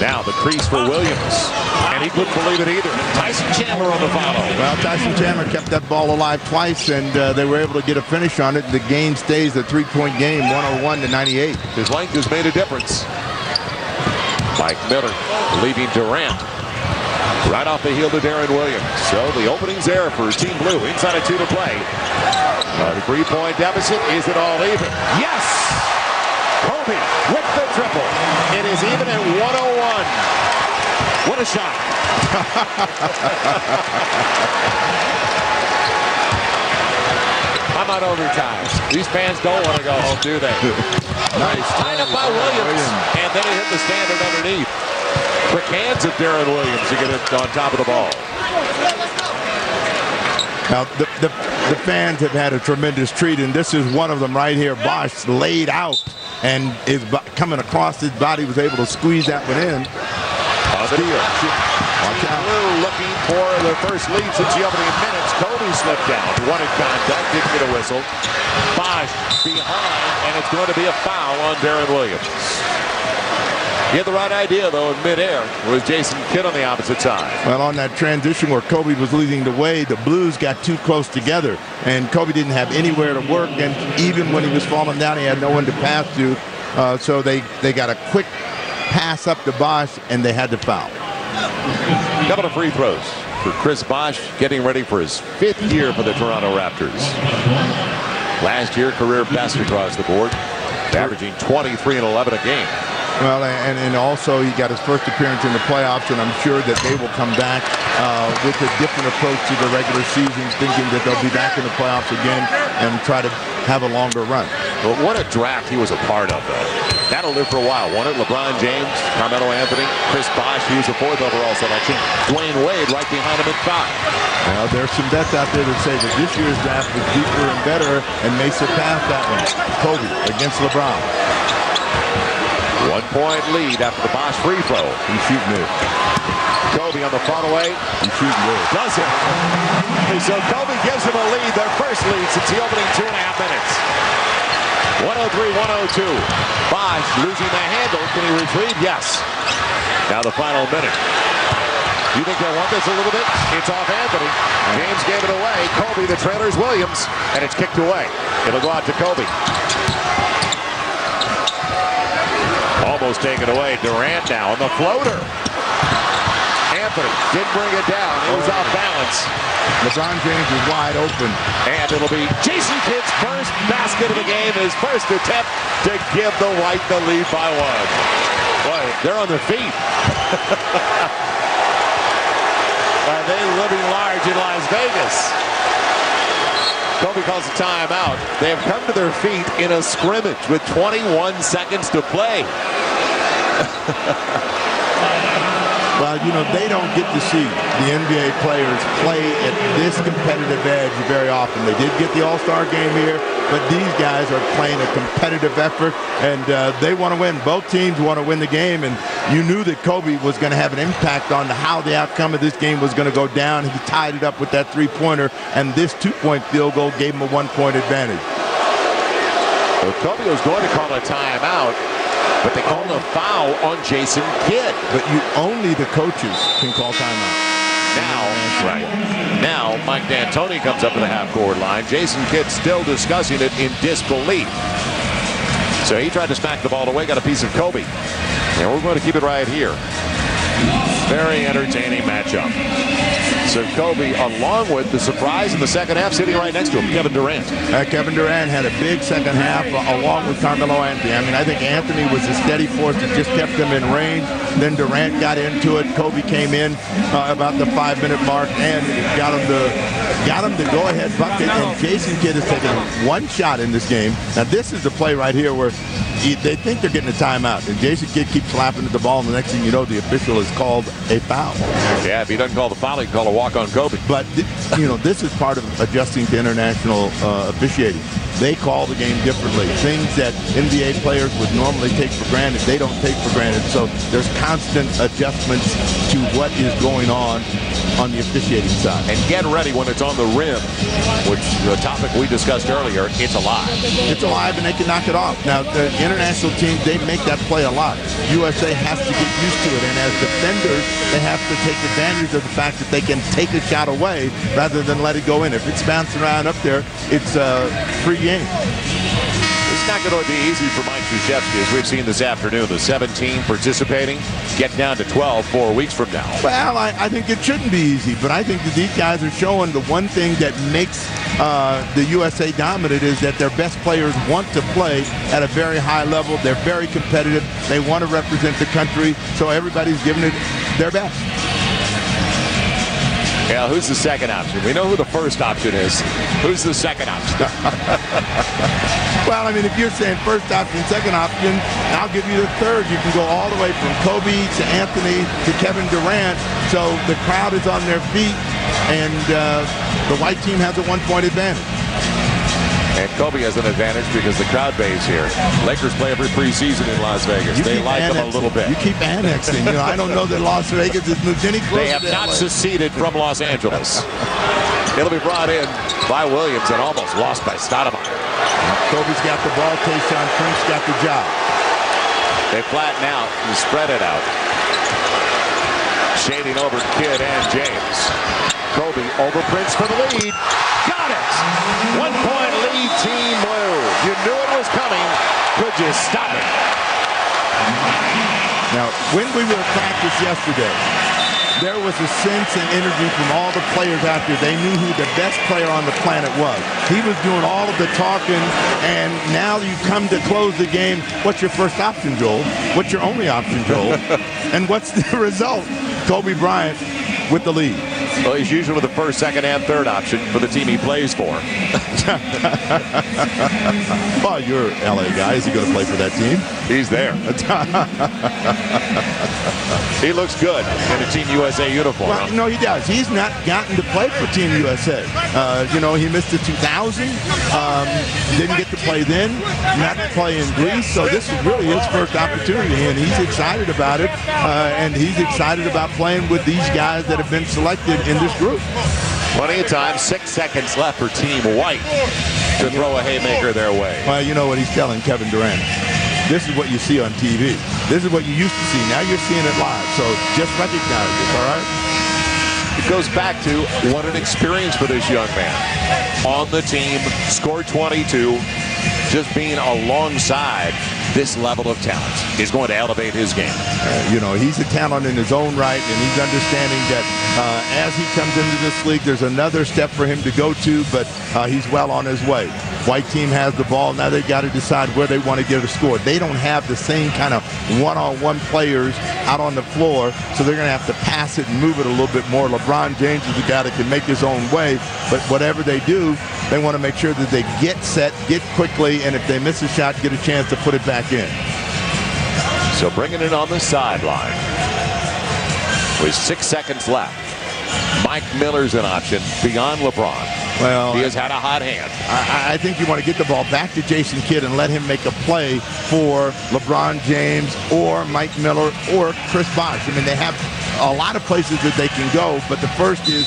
Now the crease for Williams. And he couldn't believe it either. Tyson Chandler on the follow. Well, Tyson Chandler kept that ball alive twice, and they were able to get a finish on it. The game stays a 3-point game, 101-98. His length has made a difference. Mike Miller leaving Durant right off the heel to Darren Williams. So the opening's there for Team Blue. Inside of 2 to play. The 3-point deficit. Is it all even? Yes! Kobe with the triple. It is even at 101. What a shot. I'm on overtime. These fans don't want to go home, do they? Nice. Tied up by Williams. And then he hit the standard underneath. Quick hands of Darren Williams to get it on top of the ball. Now, the fans have had a tremendous treat, and this is one of them right here. Bosh laid out and is coming across his body, was able to squeeze that one in. Steal. Watch out. Blue looking for their first lead since the opening minutes. Kobe slipped down. Wanted contact, didn't get a whistle. Bosh behind, and it's going to be a foul on Darren Williams. He had the right idea, though, in midair. It was Jason Kidd on the opposite side. Well, on that transition where Kobe was leading the way, the Blues got too close together, and Kobe didn't have anywhere to work, and even when he was falling down, he had no one to pass to. So they got a quick pass up to Bosh, and they had to foul. Couple of free throws for Chris Bosh, getting ready for his 5th year for the Toronto Raptors. Last year, career best across the board, averaging 23 and 11 a game. Well, and also he got his first appearance in the playoffs, and I'm sure that they will come back with a different approach to the regular season, thinking that they'll be back in the playoffs again and try to have a longer run. But what a draft he was a part of, though. That'll live for a while, won't it? LeBron James, Carmelo Anthony, Chris Bosh, he was a 4th overall selection. Dwayne Wade right behind him at 5. Well, there's some bets out there that say that this year's draft was deeper and better and may surpass that one. Kobe against LeBron. 1-point lead after the Bosh free throw. He's shooting it. Kobe on the far away. He's shooting it. Does it. So Kobe gives them a lead, their first lead since the opening 2.5 minutes. 103-102. Bosh losing the handle. Can he retrieve? Yes. Now the final minute. You think they'll want this a little bit? It's off Anthony. James gave it away. Kobe, the trailer's Williams, and it's kicked away. It'll go out to Kobe. Almost taken away. Durant now on the floater. Anthony did bring it down. It was off balance. LeBron James is wide open. And it'll be Jason Kidd's first basket of the game, his first attempt to give the White the lead by 1. Boy, they're on their feet. Are they living large in Las Vegas? Kobe calls a timeout. They have come to their feet in a scrimmage with 21 seconds to play. Well, you know, they don't get to see the NBA players play at this competitive edge very often. They did get the All-Star game here, but these guys are playing a competitive effort, and they want to win. Both teams want to win the game, and you knew that Kobe was going to have an impact on how the outcome of this game was going to go down. He tied it up with that 3-pointer, and this 2-point field goal gave him a 1-point advantage. Well, Kobe was going to call a timeout, but they called a foul on Jason Kidd. But only the coaches can call timeout. Now, Mike D'Antoni comes up to the half-court line. Jason Kidd still discussing it in disbelief. So he tried to smack the ball away, got a piece of Kobe. And we're going to keep it right here. Very entertaining matchup. So Kobe, along with the surprise in the second half, sitting right next to him, Kevin Durant. Kevin Durant had a big second half along with Carmelo Anthony. I mean, I think Anthony was a steady force that just kept them in range. Then Durant got into it. Kobe came in about the 5-minute mark and got him the go-ahead bucket. And Jason Kidd has taken one shot in this game. Now, this is the play right here where they think they're getting a timeout. And Jason Kidd keeps slapping at the ball, and the next thing you know, the official has called a foul. Yeah, if he doesn't call the foul, he can call a walk on Kobe. But, you know, this is part of adjusting to international officiating. They call the game differently. Things that NBA players would normally take for granted, they don't take for granted. So there's constant adjustments to what is going on the officiating side. And get ready when it's on the rim, which the topic we discussed earlier, it's alive. It's alive, and they can knock it off. Now, the international teams, they make that play a lot. USA has to get used to it, and as defenders, they have to take advantage of the fact that they can take a shot away rather than let it go in. If it's bouncing around up there, it's a free game. It's not going to be easy for Mike Krzyzewski, as we've seen this afternoon. The 17 participating get down to 12 4 weeks from now. Well, I think it shouldn't be easy, but I think that these guys are showing the one thing that makes the USA dominant is that their best players want to play at a very high level. They're very competitive. They want to represent the country, so everybody's giving it their best. Yeah, who's the second option? We know who the first option is. Who's the second option? Well, I mean, if you're saying first option, second option, I'll give you the third. You can go all the way from Kobe to Anthony to Kevin Durant. So the crowd is on their feet, and the white team has a 1-point advantage. And Kobe has an advantage because the crowd base here. Lakers play every preseason in Las Vegas. They like them a little bit. You keep annexing. You know, I don't know that Las Vegas has moved any closer. They have not seceded from Los Angeles. It'll be brought in by Williams and almost lost by Stoudemire. Kobe's got the ball. Tayshaun Prince got the job. They flatten out and spread it out. Shading over Kidd and James. Kobe over Prince for the lead. Got it! 1-point lead, Team Blue. You knew it was coming. Could you stop it? Now, when we were at practice yesterday, there was a sense and energy from all the players out there. They knew who the best player on the planet was. He was doing all of the talking, and now you come to close the game. What's your first option, Joel? What's your only option, Joel? And what's the result? Kobe Bryant with the lead. Well, he's usually the first, second, and third option for the team he plays for. Well, you're an LA guy. Is he going to play for that team? He's there. He looks good in a Team USA uniform. Well, no, he does. He's not gotten to play for Team USA. He missed the 2000. Didn't get to play then. Not to play in Greece. So this is really his first opportunity, and he's excited about it. And he's excited about playing with these guys that have been selected in this group. Plenty of time. 6 seconds left for Team White to throw a haymaker their way. Well, you know what he's telling Kevin Durant. This is what you see on TV. This is what you used to see. Now you're seeing it live. So just recognize it, all right? It goes back to what an experience for this young man. On the team, scored 22. Just being alongside this level of talent is going to elevate his game. He's a talent in his own right, and he's understanding that as he comes into this league, there's another step for him to go to, but he's well on his way. White team has the ball. Now they've got to decide where they want to get a score. They don't have the same kind of one-on-one players out on the floor, so they're going to have to pass it and move it a little bit more. LeBron James is the guy that can make his own way, but whatever they do, they want to make sure that they get set, get quickly, and if they miss a shot, get a chance to put it back in. So bringing it on the sideline with 6 seconds left. Mike Miller's an option beyond LeBron. Well, he has had a hot hand. I think you want to get the ball back to Jason Kidd and let him make a play for LeBron James or Mike Miller or Chris Bosh. I mean, they have a lot of places that they can go, but the first is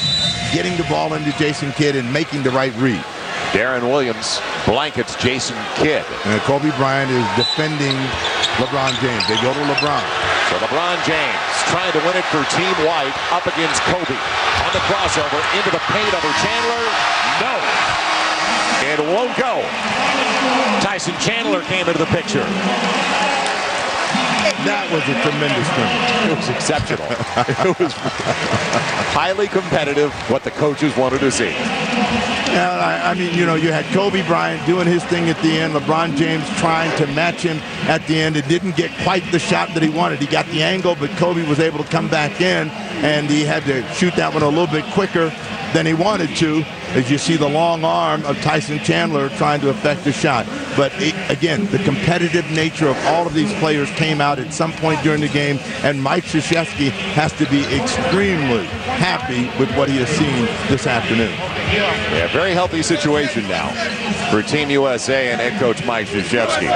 getting the ball into Jason Kidd and making the right read. Darren Williams blankets Jason Kidd. And Kobe Bryant is defending LeBron James. They go to LeBron. So LeBron James trying to win it for Team White up against Kobe. On the crossover into the paint over Chandler. No. It won't go. Tyson Chandler came into the picture. That was a tremendous scrimmage. It was exceptional. It was highly competitive, what the coaches wanted to see. Yeah, you had Kobe Bryant doing his thing at the end. LeBron James trying to match him at the end. It didn't get quite the shot that he wanted. He got the angle, but Kobe was able to come back in, and he had to shoot that one a little bit quicker than he wanted to, as you see the long arm of Tyson Chandler trying to affect the shot. But again, the competitive nature of all of these players came out at some point during the game, and Mike Krzyzewski has to be extremely happy with what he has seen this afternoon. Yeah, very healthy situation now for Team USA and head coach Mike Krzyzewski.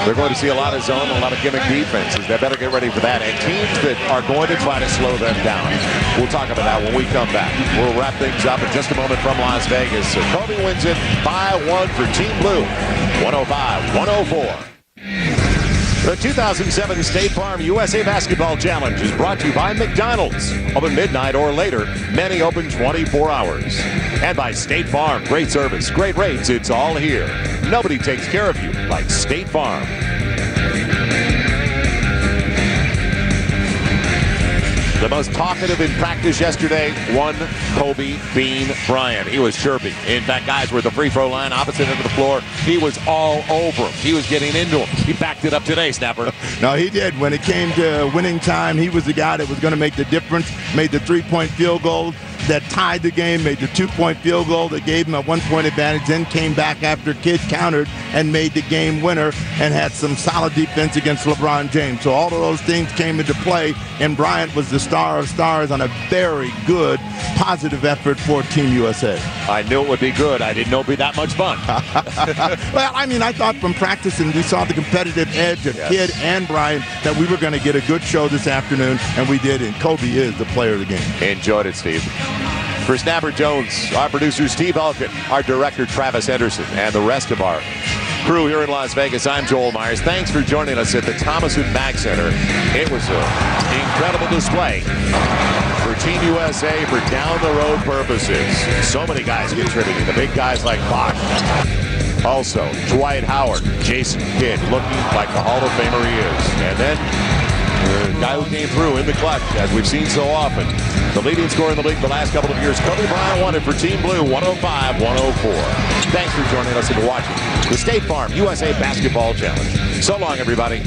They're going to see a lot of zone, a lot of gimmick defenses. They better get ready for that. And teams that are going to try to slow them down. We'll talk about that when we come back. We'll wrap things up in just a moment from Las Vegas. So Kobe wins it by 1 for Team Blue, 105-104. The 2007 State Farm USA Basketball Challenge is brought to you by McDonald's. Open midnight or later. Many open 24 hours. And by State Farm. Great service, great rates. It's all here. Nobody takes care of you like State Farm. The most talkative in practice yesterday, one Kobe Bean Bryant. He was chirping. In fact, guys were at the free throw line, opposite end of the floor. He was all over him. He was getting into him. He backed it up today, Snapper. No, he did. When it came to winning time, he was the guy that was going to make the difference, made the three-point field goal that tied the game, made the two-point field goal that gave him a one-point advantage, then came back after Kidd countered and made the game winner and had some solid defense against LeBron James. So all of those things came into play, and Bryant was the star of stars on a very good, positive effort for Team USA. I knew it would be good. I didn't know it would be that much fun. Well, I thought from practice, and we saw the competitive edge of Kidd and Bryant, that we were going to get a good show this afternoon, and we did, and Kobe is the player of the game. Enjoyed it, Steve. For Snapper Jones, our producer Steve Elkin, our director Travis Henderson, and the rest of our crew here in Las Vegas, I'm Joel Myers. Thanks for joining us at the Thomas & Mack Center. It was an incredible display for Team USA for down-the-road purposes. So many guys contributing, the big guys like Bosh. Also, Dwight Howard, Jason Kidd, looking like the Hall of Famer he is. And then a guy who came through in the clutch, as we've seen so often. The leading scorer in the league the last couple of years, Kobe Bryant won it for Team Blue, 105-104. Thanks for joining us and watching the State Farm USA Basketball Challenge. So long, everybody.